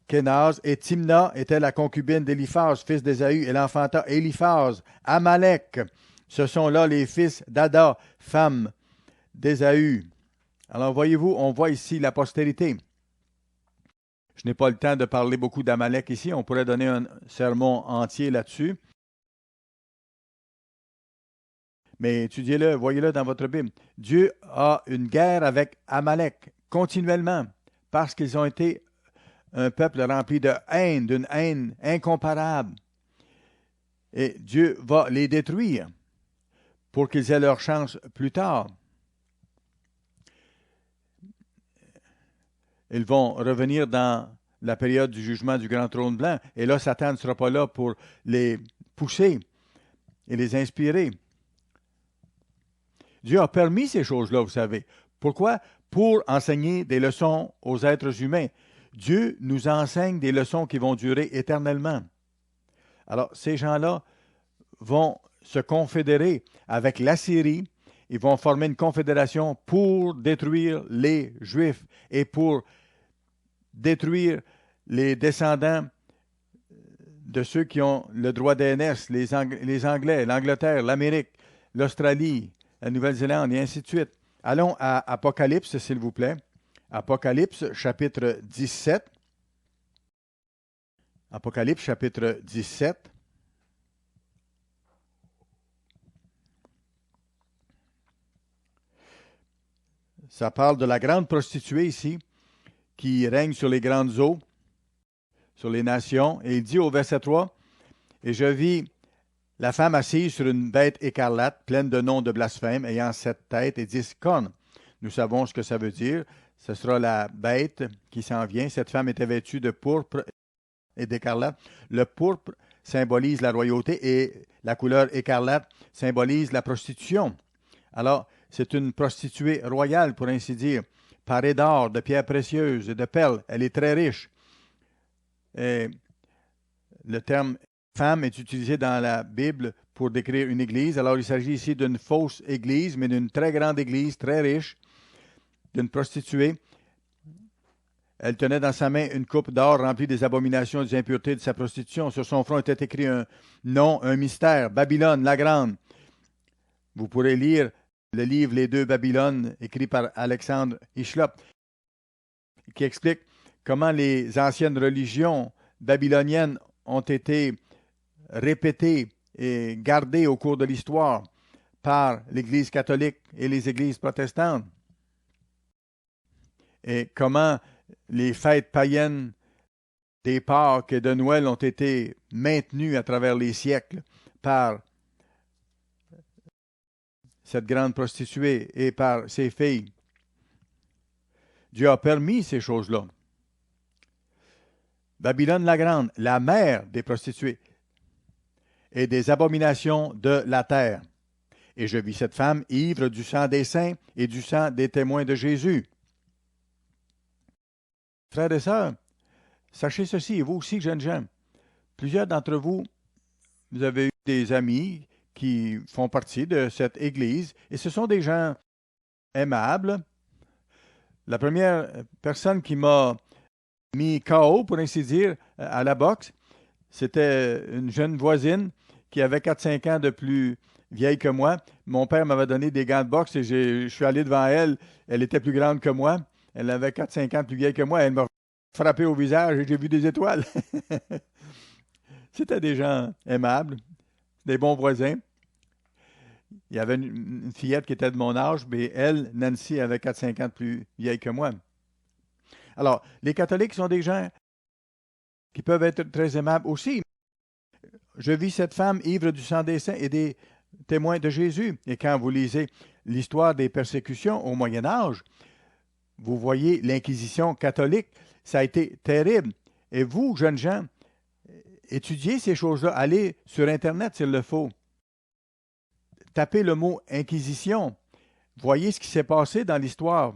Kénaz. Et Timna était la concubine d'Éliphaz, fils d'Ésaü. Elle enfanta Éliphaz, Amalek. Ce sont là les fils d'Ada, femme d'Ésaü. Alors voyez-vous, on voit ici la postérité. Je n'ai pas le temps de parler beaucoup d'Amalek ici. On pourrait donner un sermon entier là-dessus. Mais étudiez-le, voyez-le dans votre Bible. Dieu a une guerre avec Amalek continuellement parce qu'ils ont été un peuple rempli de haine, d'une haine incomparable. Et Dieu va les détruire pour qu'ils aient leur chance plus tard. Ils vont revenir dans la période du jugement du grand trône blanc. Et là, Satan ne sera pas là pour les pousser et les inspirer. Dieu a permis ces choses-là, vous savez. Pourquoi? Pour enseigner des leçons aux êtres humains. Dieu nous enseigne des leçons qui vont durer éternellement. Alors, ces gens-là vont se confédérer avec l'Assyrie. Ils vont former une confédération pour détruire les Juifs et pour détruire les descendants de ceux qui ont le droit d'aînesse, les Anglais, l'Angleterre, l'Amérique, l'Australie, la Nouvelle-Zélande et ainsi de suite. Allons à Apocalypse, s'il vous plaît. Apocalypse, chapitre 17. Apocalypse, chapitre 17. Ça parle de la grande prostituée ici, qui règne sur les grandes eaux, sur les nations. Et il dit au verset 3, « Et je vis la femme assise sur une bête écarlate, pleine de noms de blasphème, ayant 7 têtes et 10 cornes. » Nous savons ce que ça veut dire. Ce sera la bête qui s'en vient. Cette femme était vêtue de pourpre et d'écarlate. Le pourpre symbolise la royauté et la couleur écarlate symbolise la prostitution. Alors, c'est une prostituée royale, pour ainsi dire, parée d'or, de pierres précieuses et de perles. Elle est très riche. Et le terme femme est utilisé dans la Bible pour décrire une église. Alors, il s'agit ici d'une fausse église, mais d'une très grande église, très riche, d'une prostituée. Elle tenait dans sa main une coupe d'or remplie des abominations et des impuretés de sa prostitution. Sur son front était écrit un nom, un mystère, Babylone, la grande. Vous pourrez lire le livre Les deux Babylones, écrit par Alexandre Hislop, qui explique comment les anciennes religions babyloniennes ont été répétées et gardées au cours de l'histoire par l'Église catholique et les églises protestantes. Et comment les fêtes païennes des Pâques et de Noël ont été maintenues à travers les siècles par cette grande prostituée et par ses filles. Dieu a permis ces choses-là. Babylone la grande, la mère des prostituées et des abominations de la terre. Et je vis cette femme ivre du sang des saints et du sang des témoins de Jésus. Frères et sœurs, sachez ceci, et vous aussi, jeunes gens, plusieurs d'entre vous, vous avez eu des amis qui font partie de cette Église, et ce sont des gens aimables. La première personne qui m'a mis KO, pour ainsi dire, à la boxe. C'était une jeune voisine qui avait 4-5 ans de plus vieille que moi. Mon père m'avait donné des gants de boxe et je suis allé devant elle. Elle était plus grande que moi. Elle avait 4-5 ans de plus vieille que moi. Elle m'a frappé au visage et j'ai vu des étoiles. C'était des gens aimables, des bons voisins. Il y avait une fillette qui était de mon âge, mais elle, Nancy, avait 4-5 ans de plus vieille que moi. Alors, les catholiques sont des gens qui peuvent être très aimables aussi. Je vis cette femme ivre du sang des saints et des témoins de Jésus. Et quand vous lisez l'histoire des persécutions au Moyen Âge, vous voyez l'Inquisition catholique, ça a été terrible. Et vous, jeunes gens, étudiez ces choses-là. Allez sur Internet s'il le faut. Tapez le mot Inquisition. Voyez ce qui s'est passé dans l'histoire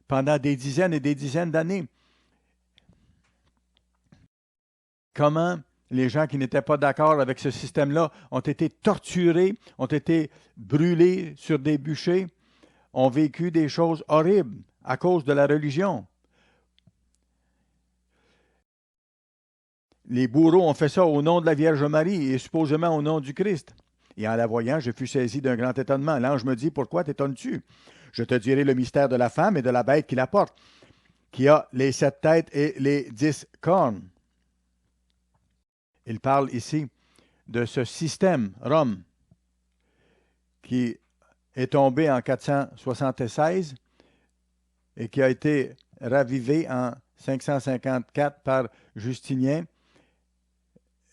pendant des dizaines et des dizaines d'années. Comment les gens qui n'étaient pas d'accord avec ce système-là ont été torturés, ont été brûlés sur des bûchers, ont vécu des choses horribles à cause de la religion. Les bourreaux ont fait ça au nom de la Vierge Marie et supposément au nom du Christ. Et en la voyant, je fus saisi d'un grand étonnement. L'ange me dit, pourquoi t'étonnes-tu? Je te dirai le mystère de la femme et de la bête qui la porte, qui a les 7 têtes et les 10 cornes. Il parle ici de ce système, Rome, qui est tombé en 476 et qui a été ravivé en 554 par Justinien.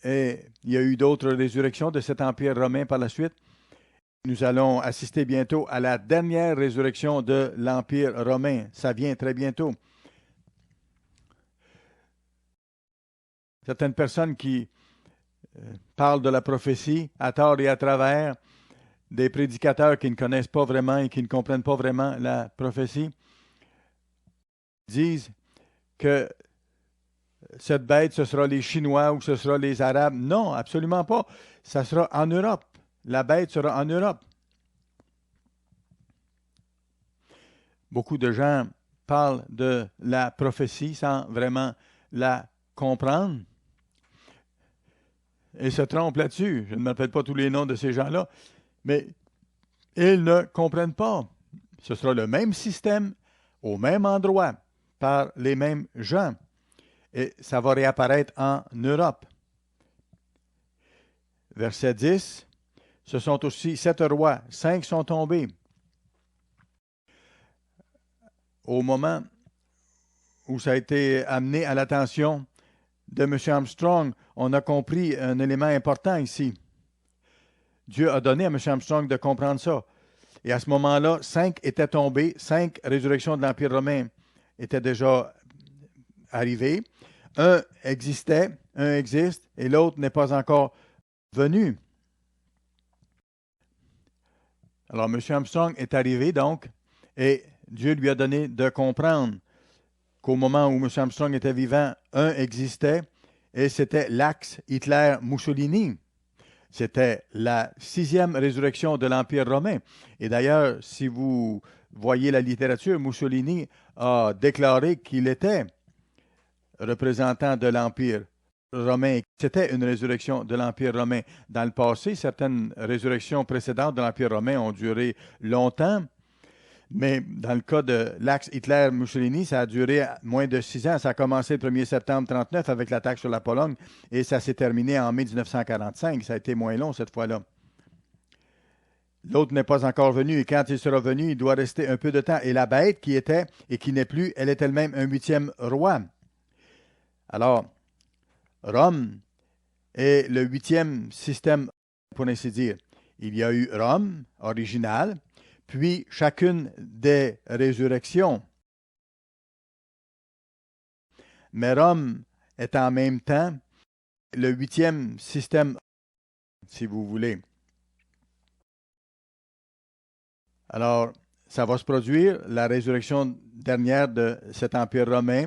Et il y a eu d'autres résurrections de cet empire romain par la suite. Nous allons assister bientôt à la dernière résurrection de l'empire romain. Ça vient très bientôt. Certaines personnes qui parlent de la prophétie à tort et à travers, des prédicateurs qui ne connaissent pas vraiment et qui ne comprennent pas vraiment la prophétie, disent que cette bête, ce sera les Chinois ou ce sera les Arabes. Non, absolument pas. Ça sera en Europe. La bête sera en Europe. Beaucoup de gens parlent de la prophétie sans vraiment la comprendre et se trompent là-dessus. Je ne m'appelle pas tous les noms de ces gens-là, mais ils ne comprennent pas. Ce sera le même système, au même endroit, par les mêmes gens. Et ça va réapparaître en Europe. Verset 10. Ce sont aussi 7 rois, 5 sont tombés. Au moment où ça a été amené à l'attention de M. Armstrong, on a compris un élément important ici. Dieu a donné à M. Armstrong de comprendre ça. Et à ce moment-là, 5 étaient tombés, 5 résurrections de l'Empire romain étaient déjà arrivées. Un existait, un existe, et l'autre n'est pas encore venu. Alors, M. Armstrong est arrivé donc, et Dieu lui a donné de comprendre qu'au moment où M. Armstrong était vivant, un existait, et c'était l'axe Hitler-Mussolini. C'était la 6e résurrection de l'Empire romain. Et d'ailleurs, si vous voyez la littérature, Mussolini a déclaré qu'il était représentant de l'Empire romain. C'était une résurrection de l'Empire romain. Dans le passé, certaines résurrections précédentes de l'Empire romain ont duré longtemps, mais dans le cas de l'axe Hitler-Mussolini, ça a duré moins de 6 ans. Ça a commencé le 1er septembre 1939 avec l'attaque sur la Pologne et ça s'est terminé en mai 1945. Ça a été moins long cette fois-là. L'autre n'est pas encore venu et quand il sera venu, il doit rester un peu de temps. Et la bête qui était et qui n'est plus, elle est elle-même un 8e roi. Alors, Rome est le 8e système, pour ainsi dire. Il y a eu Rome, original, puis chacune des résurrections. Mais Rome est en même temps le 8e système, si vous voulez. Alors, ça va se produire, la résurrection dernière de cet empire romain.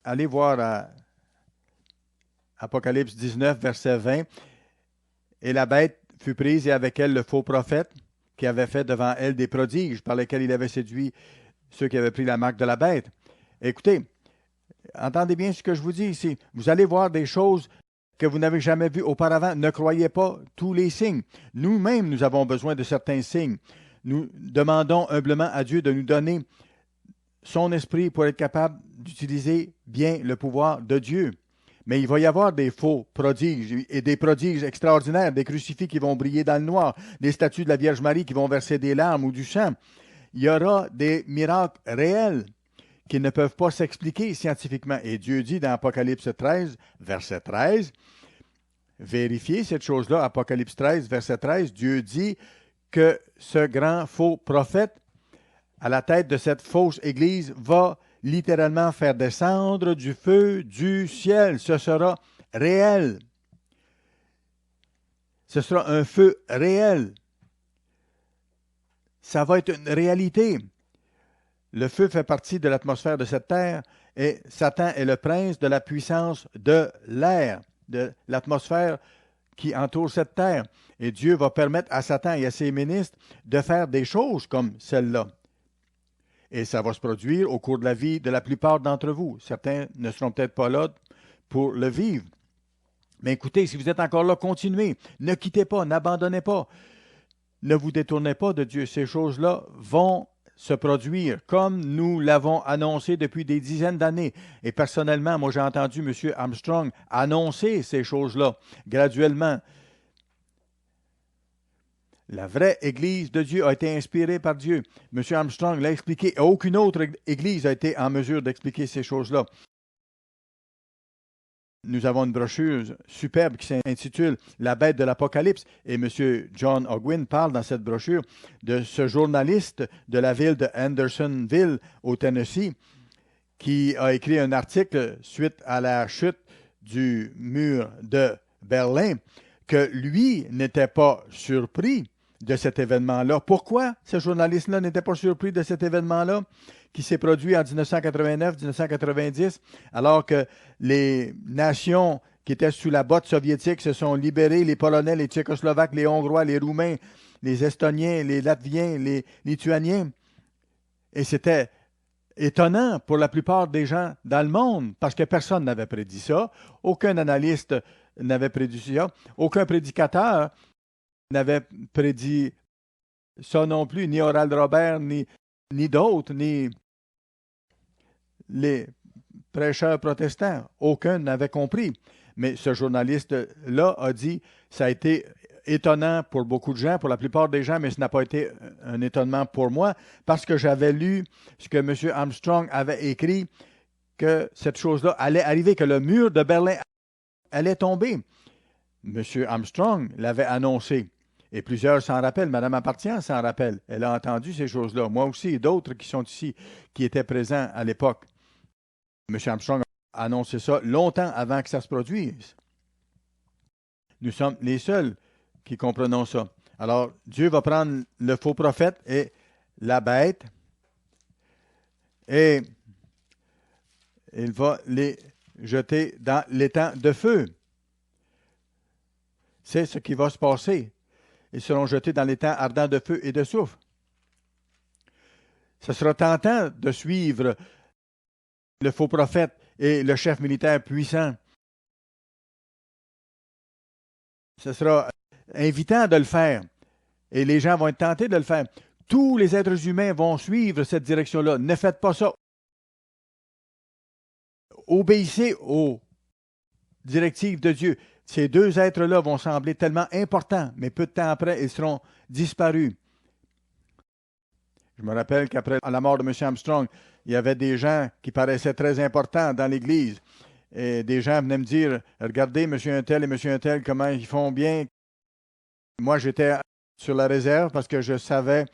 Allez voir Apocalypse 19, verset 20. Et la bête fut prise et avec elle le faux prophète qui avait fait devant elle des prodiges par lesquels il avait séduit ceux qui avaient pris la marque de la bête. Écoutez, Entendez bien ce que je vous dis ici. Vous allez voir des choses que vous n'avez jamais vues auparavant. Ne croyez pas tous les signes. Nous-mêmes, nous avons besoin de certains signes. Nous demandons humblement à Dieu de nous donner son esprit pour être capable d'utiliser bien le pouvoir de Dieu. Mais il va y avoir des faux prodiges et des prodiges extraordinaires, des crucifix qui vont briller dans le noir, des statues de la Vierge Marie qui vont verser des larmes ou du sang. Il y aura des miracles réels qui ne peuvent pas s'expliquer scientifiquement. Et Dieu dit dans Apocalypse 13, verset 13, vérifiez cette chose-là, Apocalypse 13, verset 13, Dieu dit que ce grand faux prophète à la tête de cette fausse église va littéralement faire descendre du feu du ciel. Ce sera réel. Ce sera un feu réel. Ça va être une réalité. Le feu fait partie de l'atmosphère de cette terre et Satan est le prince de la puissance de l'air, de l'atmosphère qui entoure cette terre. Et Dieu va permettre à Satan et à ses ministres de faire des choses comme celle-là. Et ça va se produire au cours de la vie de la plupart d'entre vous. Certains ne seront peut-être pas là pour le vivre. Mais écoutez, si vous êtes encore là, continuez. Ne quittez pas, n'abandonnez pas. Ne vous détournez pas de Dieu. Ces choses-là vont se produire comme nous l'avons annoncé depuis des dizaines d'années. Et personnellement, moi j'ai entendu M. Armstrong annoncer ces choses-là graduellement. La vraie Église de Dieu a été inspirée par Dieu. M. Armstrong l'a expliqué. Aucune autre Église a été en mesure d'expliquer ces choses-là. Nous avons une brochure superbe qui s'intitule « La bête de l'Apocalypse » et M. John Ogwyn parle dans cette brochure de ce journaliste de la ville de Hendersonville, au Tennessee, qui a écrit un article suite à la chute du mur de Berlin, que lui n'était pas surpris de cet événement-là. Pourquoi ce journaliste-là n'était pas surpris de cet événement-là qui s'est produit en 1989-1990, alors que les nations qui étaient sous la botte soviétique se sont libérées, les Polonais, les Tchécoslovaques, les Hongrois, les Roumains, les Estoniens, les Latviens, les Lituaniens. Et c'était étonnant pour la plupart des gens dans le monde, parce que personne n'avait prédit ça, aucun analyste n'avait prédit ça, aucun prédicateur n'avait prédit ça non plus, ni Oral Robert, ni d'autres, ni les prêcheurs protestants. Aucun n'avait compris. Mais ce journaliste-là a dit, ça a été étonnant pour beaucoup de gens, pour la plupart des gens, mais ce n'a pas été un étonnement pour moi, parce que j'avais lu ce que M. Armstrong avait écrit, que cette chose-là allait arriver, que le mur de Berlin allait tomber. M. Armstrong l'avait annoncé. Et plusieurs s'en rappellent. Madame Appartient s'en rappelle. Elle a entendu ces choses-là. Moi aussi et d'autres qui sont ici, qui étaient présents à l'époque. M. Armstrong a annoncé ça longtemps avant que ça se produise. Nous sommes les seuls qui comprenons ça. Alors, Dieu va prendre le faux prophète et la bête et il va les jeter dans l'étang de feu. C'est ce qui va se passer. Ils seront jetés dans l'étang ardent de feu et de soufre. Ce sera tentant de suivre le faux prophète et le chef militaire puissant. Ce sera invitant de le faire. Et les gens vont être tentés de le faire. Tous les êtres humains vont suivre cette direction-là. Ne faites pas ça. Obéissez aux directives de Dieu. Ces deux êtres-là vont sembler tellement importants, mais peu de temps après, ils seront disparus. Je me rappelle qu'après la mort de M. Armstrong, il y avait des gens qui paraissaient très importants dans l'Église. Et des gens venaient me dire, regardez M. Untel et M. Untel, comment ils font bien. Moi, j'étais sur la réserve parce que je savais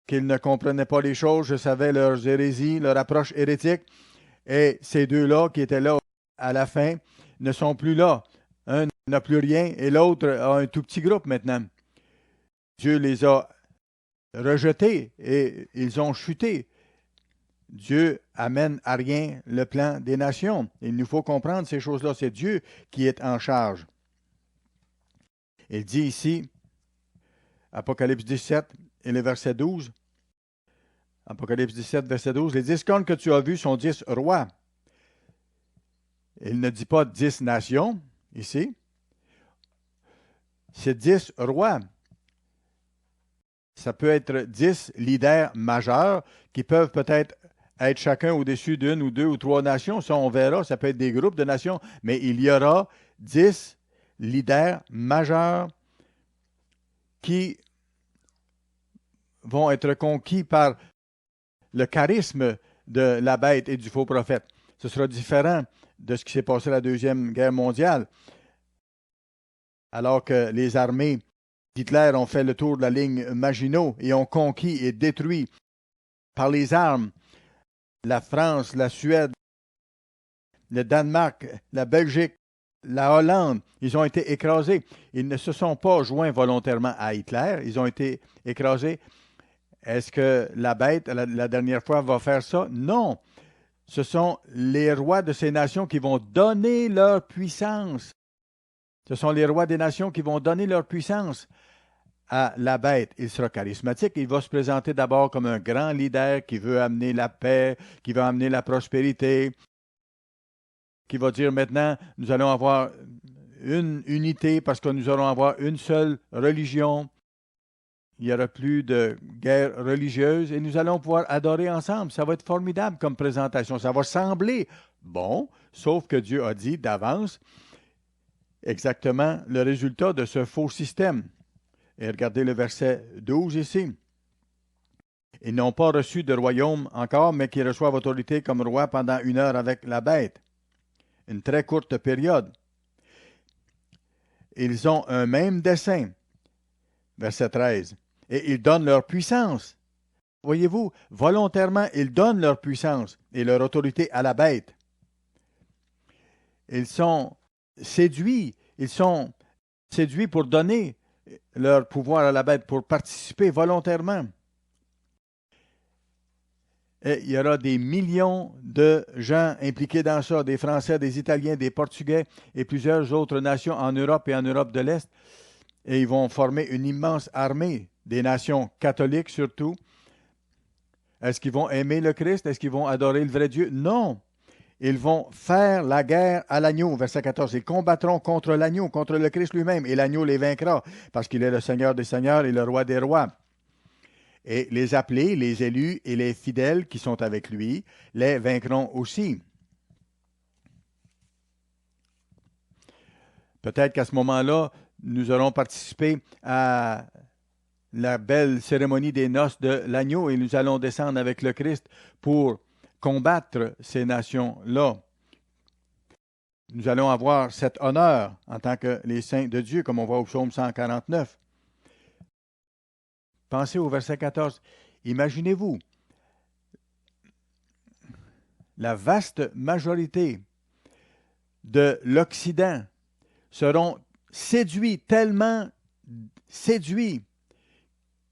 qu'ils ne comprenaient pas les choses, je savais leurs hérésies, leur approche hérétique. Et ces deux-là qui étaient là à la fin ne sont plus là. Un n'a plus rien et l'autre a un tout petit groupe maintenant. Dieu les a rejetés et ils ont chuté. Dieu amène à rien le plan des nations. Il nous faut comprendre ces choses-là. C'est Dieu qui est en charge. Il dit ici, Apocalypse 17 et le verset 12, Apocalypse 17, verset 12, les 10 cornes que tu as vues sont 10 rois. Il ne dit pas 10 nations, ici. C'est 10 rois. Ça peut être 10 leaders majeurs qui peuvent peut-être être chacun au-dessus d'une ou deux ou trois nations. Ça, on verra. Ça peut être des groupes de nations. Mais il y aura 10 leaders majeurs qui vont être conquis par le charisme de la bête et du faux prophète. Ce sera différent de ce qui s'est passé à la Deuxième Guerre mondiale, alors que les armées d'Hitler ont fait le tour de la ligne Maginot et ont conquis et détruit par les armes la France, la Suède, le Danemark, la Belgique, la Hollande. Ils ont été écrasés. Ils ne se sont pas joints volontairement à Hitler. Ils ont été écrasés. Est-ce que la bête, la dernière fois, va faire ça? Non. Ce sont les rois de ces nations qui vont donner leur puissance. Ce sont les rois des nations qui vont donner leur puissance à la bête. Il sera charismatique. Il va se présenter d'abord comme un grand leader qui veut amener la paix, qui veut amener la prospérité, qui va dire maintenant, nous allons avoir une unité parce que nous allons avoir une seule religion. Il n'y aura plus de guerre religieuse et nous allons pouvoir adorer ensemble. Ça va être formidable comme présentation. Ça va sembler bon, sauf que Dieu a dit d'avance exactement le résultat de ce faux système. Et regardez le verset 12 ici. Ils n'ont pas reçu de royaume encore, mais qui reçoivent autorité comme roi pendant 1 heure avec la bête. Une très courte période. Ils ont un même dessein. Verset 13. Et ils donnent leur puissance. Voyez-vous, volontairement, ils donnent leur puissance et leur autorité à la bête. Ils sont séduits. Ils sont séduits pour donner leur pouvoir à la bête, pour participer volontairement. Et il y aura des millions de gens impliqués dans ça, des Français, des Italiens, des Portugais et plusieurs autres nations en Europe et en Europe de l'Est. Et ils vont former une immense armée, des nations catholiques surtout. Est-ce qu'ils vont aimer le Christ? Est-ce qu'ils vont adorer le vrai Dieu? Non. Ils vont faire la guerre à l'agneau, verset 14. Ils combattront contre l'agneau, contre le Christ lui-même, et l'agneau les vaincra, parce qu'il est le Seigneur des seigneurs et le roi des rois. Et les appelés, les élus et les fidèles qui sont avec lui les vaincront aussi. Peut-être qu'à ce moment-là, nous aurons participé à la belle cérémonie des noces de l'agneau et nous allons descendre avec le Christ pour combattre ces nations-là. Nous allons avoir cet honneur en tant que les saints de Dieu, comme on voit au psaume 149. Pensez au verset 14. Imaginez-vous, la vaste majorité de l'Occident seront séduits, tellement séduits,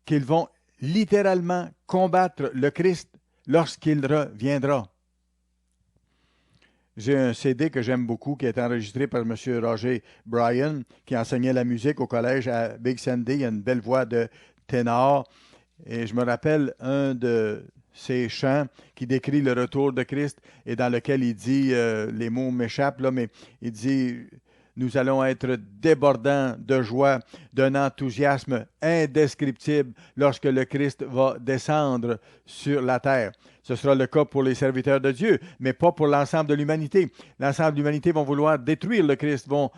qu'ils vont littéralement combattre le Christ lorsqu'il reviendra. J'ai un CD que j'aime beaucoup qui est enregistré par M. Roger Bryan, qui enseignait la musique au collège à Big Sandy. Il a une belle voix de ténor. Et je me rappelle un de ses chants qui décrit le retour de Christ et dans lequel il dit, les mots m'échappent, là, mais il dit, nous allons être débordants de joie, d'un enthousiasme indescriptible lorsque le Christ va descendre sur la terre. Ce sera le cas pour les serviteurs de Dieu, mais pas pour l'ensemble de l'humanité. L'ensemble de l'humanité vont vouloir détruire le Christ, vont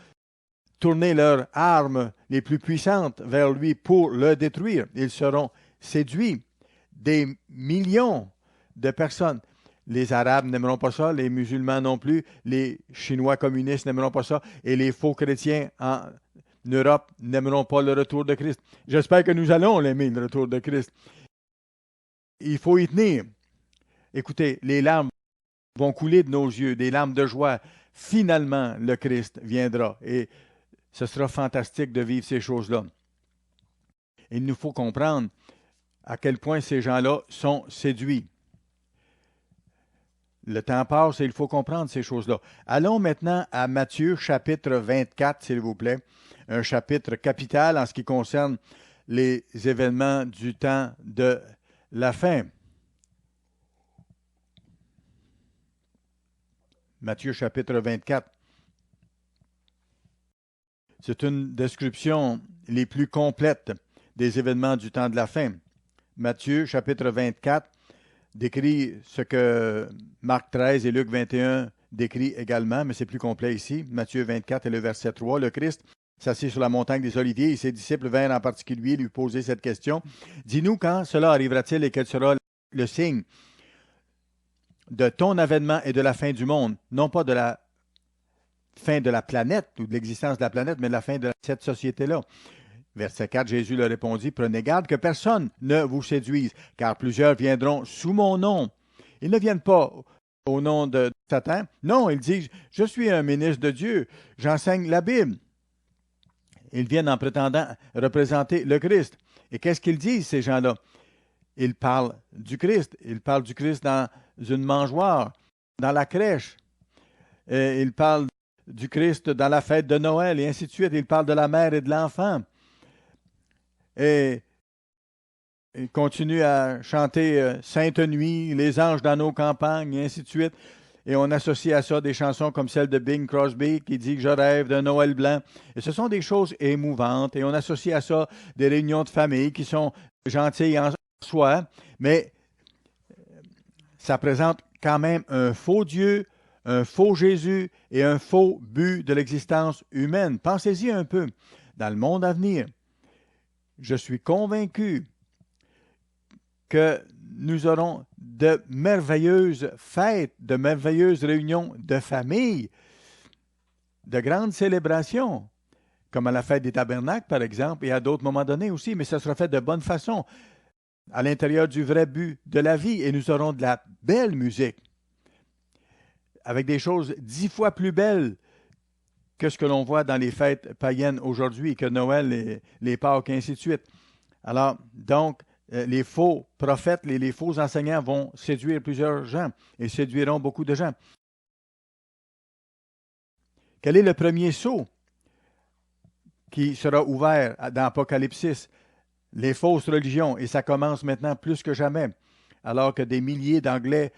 tourner leurs armes les plus puissantes vers lui pour le détruire. Ils seront séduits. Des millions de personnes. Les Arabes n'aimeront pas ça, les musulmans non plus, les Chinois communistes n'aimeront pas ça, et les faux chrétiens en Europe n'aimeront pas le retour de Christ. J'espère que nous allons l'aimer, le retour de Christ. Il faut y tenir. Écoutez, les larmes vont couler de nos yeux, des larmes de joie. Finalement, le Christ viendra et ce sera fantastique de vivre ces choses-là. Il nous faut comprendre à quel point ces gens-là sont séduits. Le temps passe et il faut comprendre ces choses-là. Allons maintenant à Matthieu chapitre 24, s'il vous plaît. Un chapitre capital en ce qui concerne les événements du temps de la fin. Matthieu chapitre 24. C'est une description les plus complètes des événements du temps de la fin. Matthieu chapitre 24 décrit ce que Marc 13 et Luc 21 décrit également, mais c'est plus complet ici. Matthieu 24 et le verset 3. Le Christ s'assit sur la montagne des Oliviers et ses disciples vinrent en particulier lui poser cette question. Dis-nous quand cela arrivera-t-il et quel sera le signe de ton avènement et de la fin du monde, non pas de la fin de la planète ou de l'existence de la planète, mais de la fin de cette société-là. Verset 4, Jésus leur répondit, prenez garde que personne ne vous séduise, car plusieurs viendront sous mon nom. Ils ne viennent pas au nom de Satan. Non, ils disent, je suis un ministre de Dieu, j'enseigne la Bible. Ils viennent en prétendant représenter le Christ. Et qu'est-ce qu'ils disent, ces gens-là? Ils parlent du Christ. Ils parlent du Christ dans une mangeoire, dans la crèche. Et ils parlent du Christ dans la fête de Noël, et ainsi de suite. Ils parlent de la mère et de l'enfant. Et ils continuent à chanter Sainte Nuit, les anges dans nos campagnes, et ainsi de suite. Et on associe à ça des chansons comme celle de Bing Crosby qui dit que je rêve d'un Noël blanc. Et ce sont des choses émouvantes. Et on associe à ça des réunions de famille qui sont gentilles en soi, mais ça présente quand même un faux Dieu, un faux Jésus et un faux but de l'existence humaine. Pensez-y un peu. Dans le monde à venir, je suis convaincu que nous aurons de merveilleuses fêtes, de merveilleuses réunions de famille, de grandes célébrations, comme à la fête des tabernacles, par exemple, et à d'autres moments donnés aussi, mais ça sera fait de bonne façon, à l'intérieur du vrai but de la vie, et nous aurons de la belle musique, avec des choses 10 fois plus belles que ce que l'on voit dans les fêtes païennes aujourd'hui, que Noël, les Pâques, et ainsi de suite. Alors, donc, les faux prophètes, les faux enseignants vont séduire plusieurs gens et séduiront beaucoup de gens. Quel est le premier sceau qui sera ouvert dans Apocalypse? Les fausses religions, et ça commence maintenant plus que jamais, alors que des milliers d'Anglais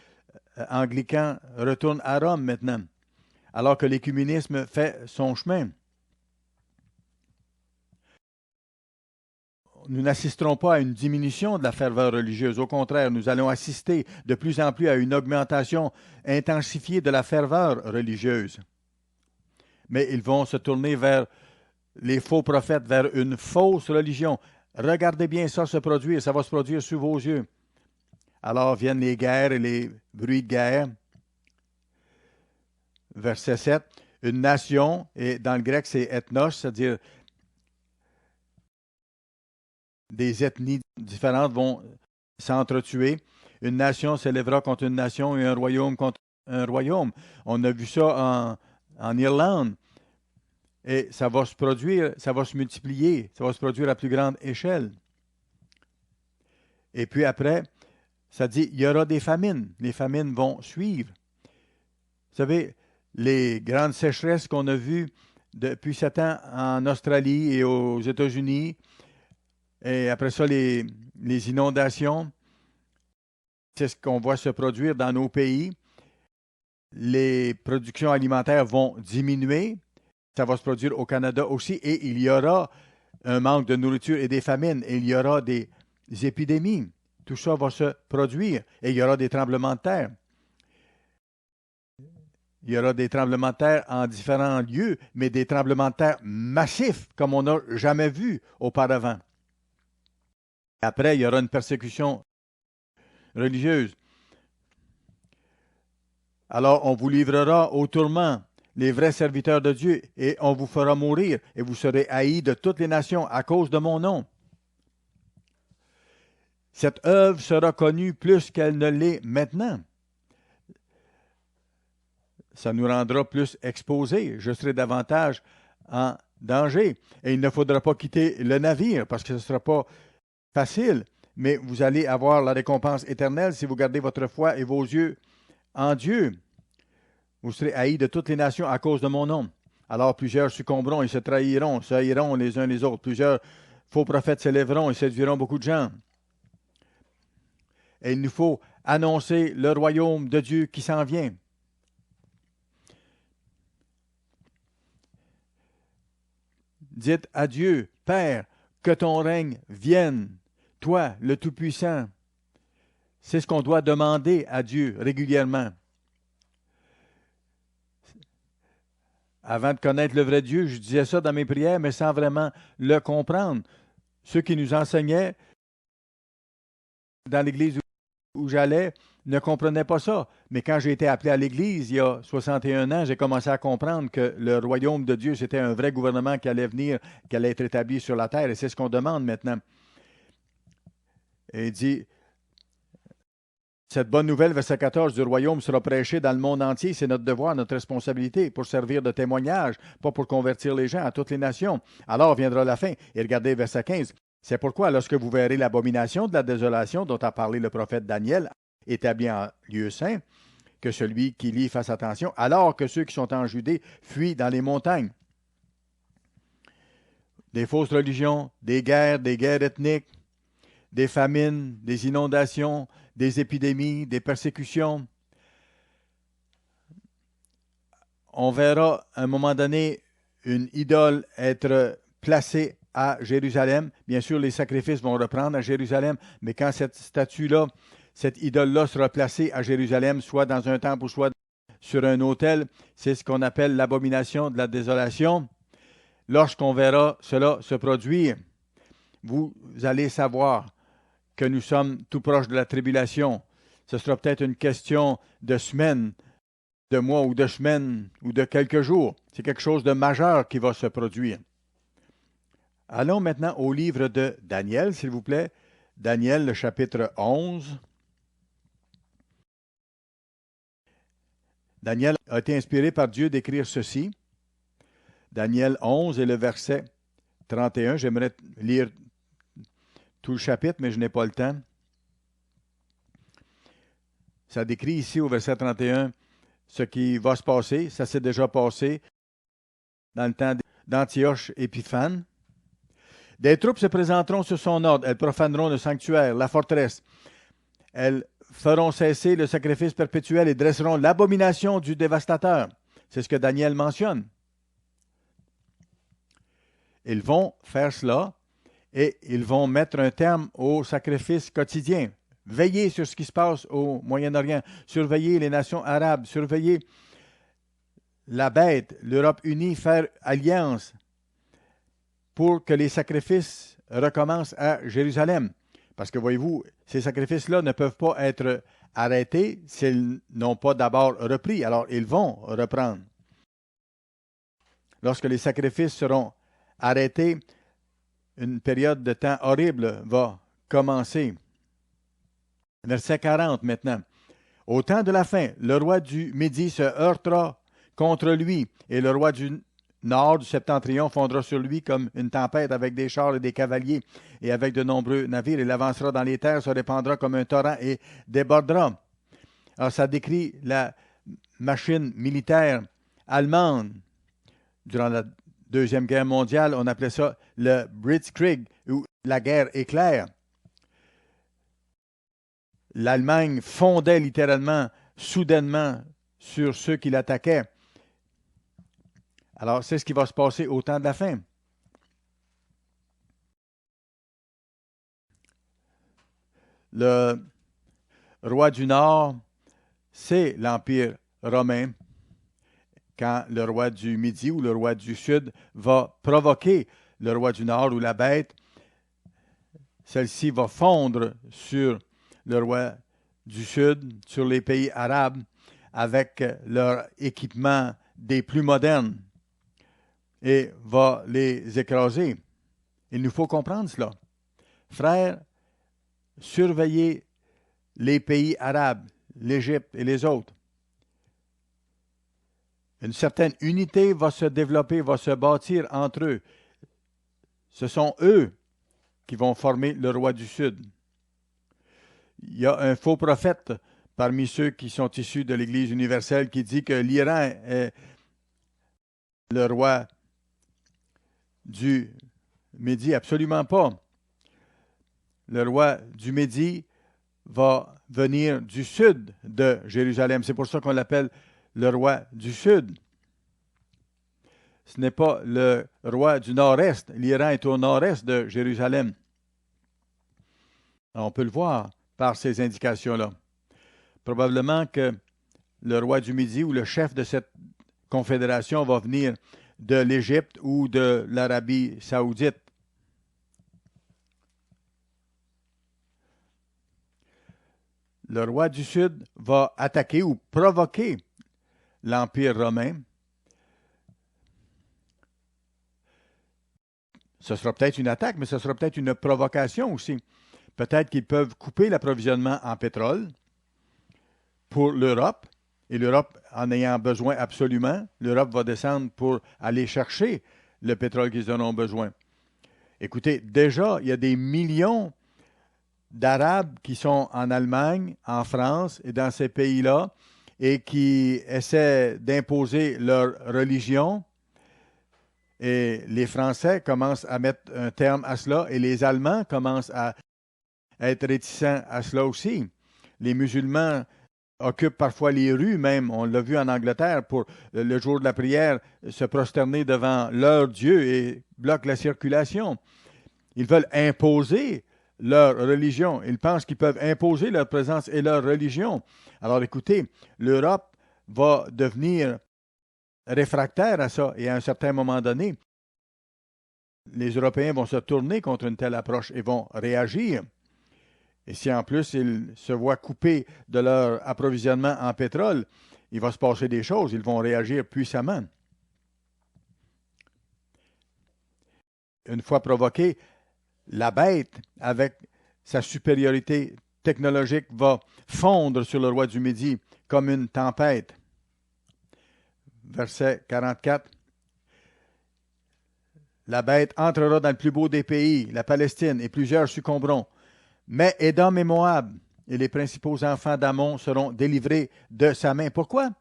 anglicans retournent à Rome maintenant, alors que l'écuménisme fait son chemin. Nous n'assisterons pas à une diminution de la ferveur religieuse. Au contraire, nous allons assister de plus en plus à une augmentation intensifiée de la ferveur religieuse. Mais ils vont se tourner vers les faux prophètes, vers une fausse religion. Regardez bien ça se produire, ça va se produire sous vos yeux. Alors viennent les guerres et les bruits de guerre. Verset 7, une nation, et dans le grec c'est ethnos, c'est-à-dire des ethnies différentes vont s'entretuer. Une nation s'élèvera contre une nation et un royaume contre un royaume. On a vu ça en Irlande. Et ça va se produire, ça va se multiplier, ça va se produire à plus grande échelle. Et puis après, ça dit, il y aura des famines. Les famines vont suivre. Vous savez, les grandes sécheresses qu'on a vues depuis 7 ans en Australie et aux États-Unis, et après ça, les inondations, c'est ce qu'on voit se produire dans nos pays. Les productions alimentaires vont diminuer. Ça va se produire au Canada aussi, et il y aura un manque de nourriture et des famines, et il y aura des épidémies. Tout ça va se produire, et il y aura des tremblements de terre. Il y aura des tremblements de terre en différents lieux, mais des tremblements de terre massifs, comme on n'a jamais vu auparavant. Après, il y aura une persécution religieuse. Alors, on vous livrera au tourment, les vrais serviteurs de Dieu, et on vous fera mourir, et vous serez haïs de toutes les nations à cause de mon nom. Cette œuvre sera connue plus qu'elle ne l'est maintenant. Ça nous rendra plus exposés. Je serai davantage en danger. Et il ne faudra pas quitter le navire, parce que ce ne sera pas facile, mais vous allez avoir la récompense éternelle si vous gardez votre foi et vos yeux en Dieu. Vous serez haïs de toutes les nations à cause de mon nom. Alors plusieurs succomberont et se trahiront, se haïront les uns les autres. Plusieurs faux prophètes s'élèveront et séduiront beaucoup de gens. Et il nous faut annoncer le royaume de Dieu qui s'en vient. dites à Dieu, Père, que ton règne vienne, toi, le Tout-Puissant. C'est ce qu'on doit demander à Dieu régulièrement. Avant de connaître le vrai Dieu, je disais ça dans mes prières, mais sans vraiment le comprendre. Ceux qui nous enseignaient dans l'église où j'allais ne comprenaient pas ça. Mais quand j'ai été appelé à l'église il y a 61 ans, j'ai commencé à comprendre que le royaume de Dieu, c'était un vrai gouvernement qui allait venir, qui allait être établi sur la terre. Et c'est ce qu'on demande maintenant. Et il dit, cette bonne nouvelle, verset 14, du royaume sera prêchée dans le monde entier. C'est notre devoir, notre responsabilité pour servir de témoignage, pas pour convertir les gens à toutes les nations. Alors viendra la fin. Et regardez verset 15. C'est pourquoi, lorsque vous verrez l'abomination de la désolation dont a parlé le prophète Daniel, établi en lieu saint, que celui qui lit fasse attention, alors que ceux qui sont en Judée fuient dans les montagnes. Des fausses religions, des guerres ethniques, des famines, des inondations, des épidémies, des persécutions. On verra à un moment donné une idole être placée à Jérusalem. Bien sûr, les sacrifices vont reprendre à Jérusalem, mais quand cette statue-là, cette idole-là sera placée à Jérusalem, soit dans un temple ou soit sur un autel, c'est ce qu'on appelle l'abomination de la désolation. Lorsqu'on verra cela se produire, vous allez savoir que nous sommes tout proche de la tribulation. Ce sera peut-être une question de semaines, de mois ou de semaines ou de quelques jours. C'est quelque chose de majeur qui va se produire. Allons maintenant au livre de Daniel, s'il vous plaît. Daniel, le chapitre 11. Daniel a été inspiré par Dieu d'écrire ceci. Daniel 11 et le verset 31. J'aimerais lire tout le chapitre, mais je n'ai pas le temps. Ça décrit ici au verset 31 ce qui va se passer. Ça s'est déjà passé dans le temps d'Antioche Épiphane. Des troupes se présenteront sur son ordre. Elles profaneront le sanctuaire, la forteresse. Elles feront cesser le sacrifice perpétuel et dresseront l'abomination du dévastateur. C'est ce que Daniel mentionne. Ils vont faire cela et ils vont mettre un terme au sacrifice quotidien. Veillez sur ce qui se passe au Moyen-Orient. Surveillez les nations arabes. Surveillez la bête, l'Europe unie, faire alliance pour que les sacrifices recommencent à Jérusalem. Parce que, voyez-vous, ces sacrifices-là ne peuvent pas être arrêtés s'ils n'ont pas d'abord repris. Alors, ils vont reprendre. Lorsque les sacrifices seront arrêtés, une période de temps horrible va commencer. Verset 40 maintenant. Au temps de la fin, le roi du Midi se heurtera contre lui, et le roi du Nord, du Septentrion, fondra sur lui comme une tempête avec des chars et des cavaliers et avec de nombreux navires. Il avancera dans les terres, se répandra comme un torrent et débordera. Alors, ça décrit la machine militaire allemande. Durant la Deuxième Guerre mondiale, on appelait ça le Blitzkrieg, ou la guerre éclair. L'Allemagne fondait littéralement, soudainement, sur ceux qui l'attaquaient. Alors, c'est ce qui va se passer au temps de la fin. Le roi du Nord, c'est l'Empire romain, quand le roi du Midi ou le roi du Sud va provoquer le roi du Nord ou la bête. Celle-ci va fondre sur le roi du Sud, sur les pays arabes, avec leur équipement des plus modernes, et va les écraser. Il nous faut comprendre cela. Frères, surveillez les pays arabes, l'Égypte et les autres. Une certaine unité va se développer, va se bâtir entre eux. Ce sont eux qui vont former le roi du Sud. Il y a un faux prophète parmi ceux qui sont issus de l'Église universelle qui dit que l'Iran est le roi du Midi. Absolument pas. Le roi du Midi va venir du sud de Jérusalem. C'est pour ça qu'on l'appelle le roi du Sud. Ce n'est pas le roi du nord-est. L'Iran est au nord-est de Jérusalem. Alors, on peut le voir par ces indications-là. Probablement que le roi du Midi ou le chef de cette confédération va venir de l'Égypte ou de l'Arabie saoudite. Le roi du Sud va attaquer ou provoquer l'Empire romain. Ce sera peut-être une attaque, mais ce sera peut-être une provocation aussi. Peut-être qu'ils peuvent couper l'approvisionnement en pétrole pour l'Europe, et l'Europe en ayant besoin absolument, l'Europe va descendre pour aller chercher le pétrole qu'ils en ont besoin. Écoutez, déjà, il y a des millions d'Arabes qui sont en Allemagne, en France et dans ces pays-là et qui essaient d'imposer leur religion. Et les Français commencent à mettre un terme à cela et les Allemands commencent à être réticents à cela aussi. Les musulmans occupent parfois les rues même, on l'a vu en Angleterre, pour le jour de la prière, se prosterner devant leur Dieu et bloquent la circulation. Ils veulent imposer leur religion. Ils pensent qu'ils peuvent imposer leur présence et leur religion. Alors écoutez, l'Europe va devenir réfractaire à ça et à un certain moment donné, les Européens vont se tourner contre une telle approche et vont réagir. Et si en plus ils se voient couper de leur approvisionnement en pétrole, il va se passer des choses, ils vont réagir puissamment. Une fois provoqué, la bête, avec sa supériorité technologique, va fondre sur le roi du Midi comme une tempête. Verset 44. La bête entrera dans le plus beau des pays, la Palestine, et plusieurs succomberont. Mais Édom et Moab et les principaux enfants d'Ammon seront délivrés de sa main. Pourquoi?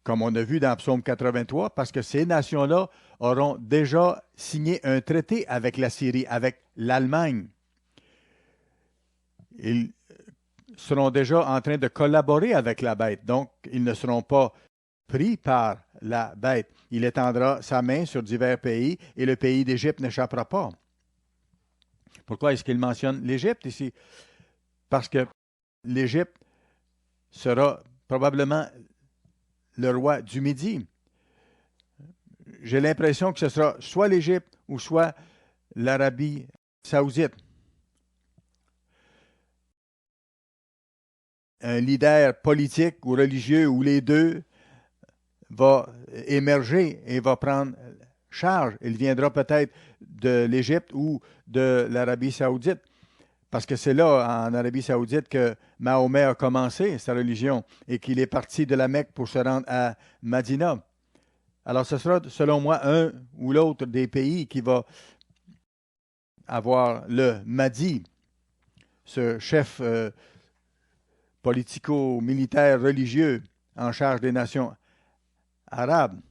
Comme on a vu dans Psaume 83, parce que ces nations-là auront déjà signé un traité avec la Syrie, avec l'Allemagne. Ils seront déjà en train de collaborer avec la bête, donc ils ne seront pas pris par la bête. Il étendra sa main sur divers pays et le pays d'Égypte n'échappera pas. Pourquoi est-ce qu'il mentionne l'Égypte ici? Parce que l'Égypte sera probablement le roi du Midi. J'ai l'impression que ce sera soit l'Égypte ou soit l'Arabie saoudite. Un leader politique ou religieux ou les deux va émerger et va prendre charge. Il viendra peut-être de l'Égypte ou de l'Arabie saoudite. Parce que c'est là, en Arabie saoudite, que Mahomet a commencé sa religion et qu'il est parti de la Mecque pour se rendre à Madina. Alors, ce sera, selon moi, un ou l'autre des pays qui va avoir le Mahdi, ce chef politico-militaire religieux en charge des nations arabes.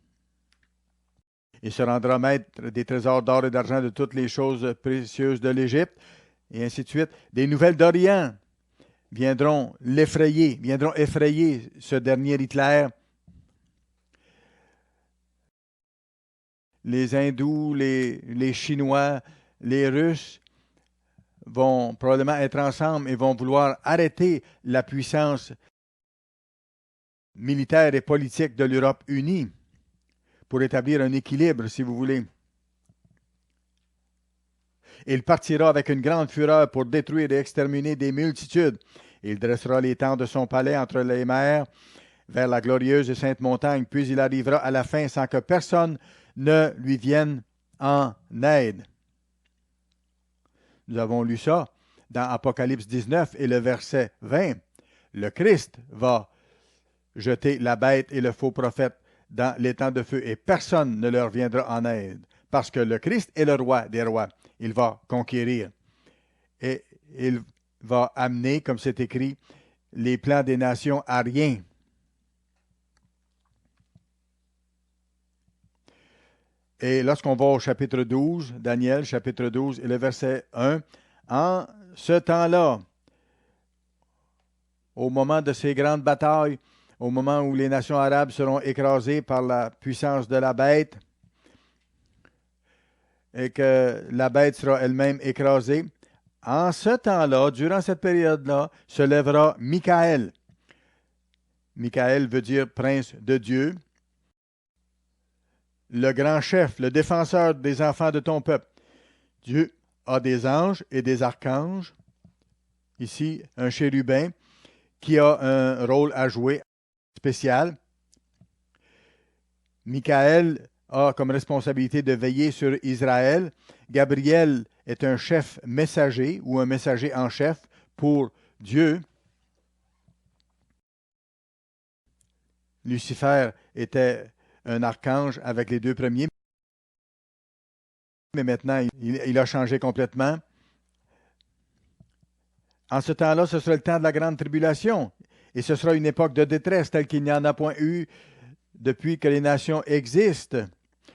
Il se rendra maître des trésors d'or et d'argent de toutes les choses précieuses de l'Égypte, et ainsi de suite. Des nouvelles d'Orient viendront l'effrayer, viendront effrayer ce dernier Hitler. Les Hindous, les Chinois, les Russes vont probablement être ensemble et vont vouloir arrêter la puissance militaire et politique de l'Europe unie pour établir un équilibre, si vous voulez. Il partira avec une grande fureur pour détruire et exterminer des multitudes. Il dressera les tentes de son palais entre les mers vers la glorieuse et sainte montagne, puis il arrivera à la fin sans que personne ne lui vienne en aide. Nous avons lu ça dans Apocalypse 19 et le verset 20. Le Christ va jeter la bête et le faux prophète dans l'étang de feu et personne ne leur viendra en aide parce que le Christ est le roi des rois. Il va conquérir et il va amener, comme c'est écrit, les plans des nations à rien. Et lorsqu'on va au chapitre 12, Daniel, chapitre 12 et le verset 1, en ce temps-là, au moment de ces grandes batailles au moment où les nations arabes seront écrasées par la puissance de la bête et que la bête sera elle-même écrasée, en ce temps-là, durant cette période-là, se lèvera Michaël. Michaël veut dire prince de Dieu, le grand chef, le défenseur des enfants de ton peuple. Dieu a des anges et des archanges. Ici, un chérubin qui a un rôle à jouer spécial. Michaël a comme responsabilité de veiller sur Israël. Gabriel est un chef messager ou un messager en chef pour Dieu. Lucifer était un archange avec les deux premiers, mais maintenant, il a changé complètement. En ce temps-là, ce sera le temps de la grande tribulation, et ce sera une époque de détresse telle qu'il n'y en a point eu depuis que les nations existent.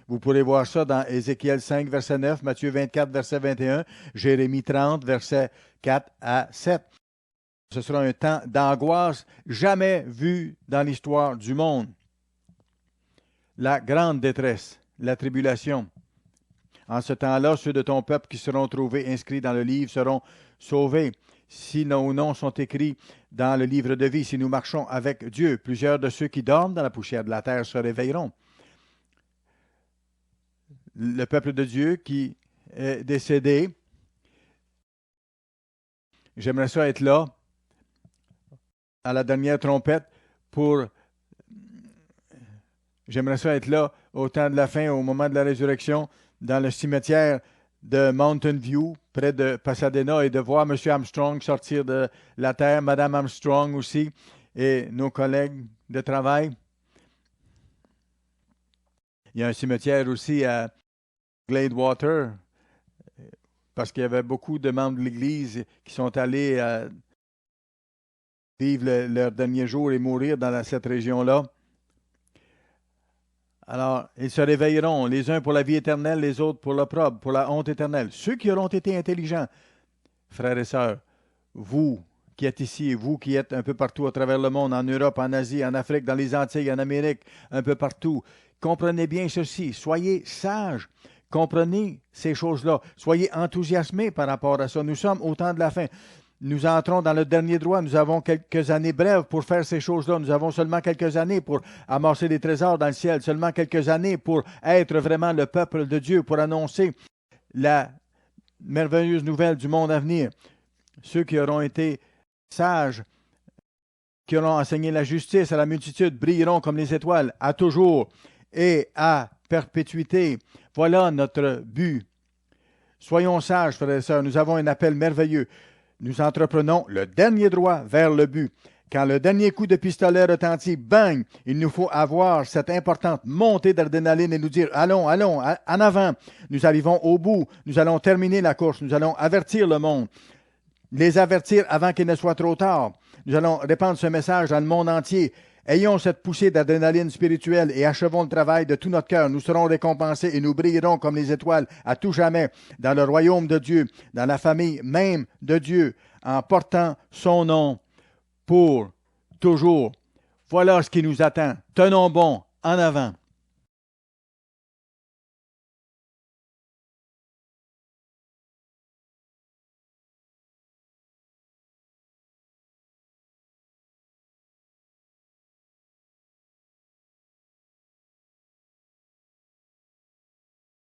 Vous pourrez voir ça dans Ézéchiel 5, verset 9, Matthieu 24, verset 21, Jérémie 30, verset 4 à 7. Ce sera un temps d'angoisse jamais vu dans l'histoire du monde. La grande détresse, la tribulation. En ce temps-là, ceux de ton peuple qui seront trouvés inscrits dans le livre seront sauvés. Si nos noms sont écrits dans le livre de vie, si nous marchons avec Dieu, plusieurs de ceux qui dorment dans la poussière de la terre se réveilleront. Le peuple de Dieu qui est décédé, j'aimerais ça être là à la dernière trompette j'aimerais ça être là au temps de la fin, au moment de la résurrection, dans le cimetière de Mountain View, près de Pasadena, et de voir M. Armstrong sortir de la terre, Mme Armstrong aussi, et nos collègues de travail. Il y a un cimetière aussi à Gladewater, parce qu'il y avait beaucoup de membres de l'Église qui sont allés vivre leurs derniers jours et mourir dans cette région-là. Alors, ils se réveilleront, les uns pour la vie éternelle, les autres pour l'opprobre, pour la honte éternelle. Ceux qui auront été intelligents, frères et sœurs, vous qui êtes ici, vous qui êtes un peu partout à travers le monde, en Europe, en Asie, en Afrique, dans les Antilles, en Amérique, un peu partout, comprenez bien ceci, soyez sages, comprenez ces choses-là, soyez enthousiasmés par rapport à ça. Nous sommes au temps de la fin. Nous entrons dans le dernier droit. Nous avons quelques années brèves pour faire ces choses-là. Nous avons seulement quelques années pour amasser des trésors dans le ciel, seulement quelques années pour être vraiment le peuple de Dieu, pour annoncer la merveilleuse nouvelle du monde à venir. Ceux qui auront été sages, qui auront enseigné la justice à la multitude, brilleront comme les étoiles, à toujours et à perpétuité. Voilà notre but. Soyons sages, frères et sœurs. Nous avons un appel merveilleux. Nous entreprenons le dernier droit vers le but. Quand le dernier coup de pistolet retentit, bang, il nous faut avoir cette importante montée d'adrénaline et nous dire, allons, allons, en avant. Nous arrivons au bout. Nous allons terminer la course. Nous allons avertir le monde. Les avertir avant qu'il ne soit trop tard. Nous allons répandre ce message dans le monde entier. Ayons cette poussée d'adrénaline spirituelle et achevons le travail de tout notre cœur. Nous serons récompensés et nous brillerons comme les étoiles à tout jamais dans le royaume de Dieu, dans la famille même de Dieu, en portant son nom pour toujours. Voilà ce qui nous attend. Tenons bon en avant.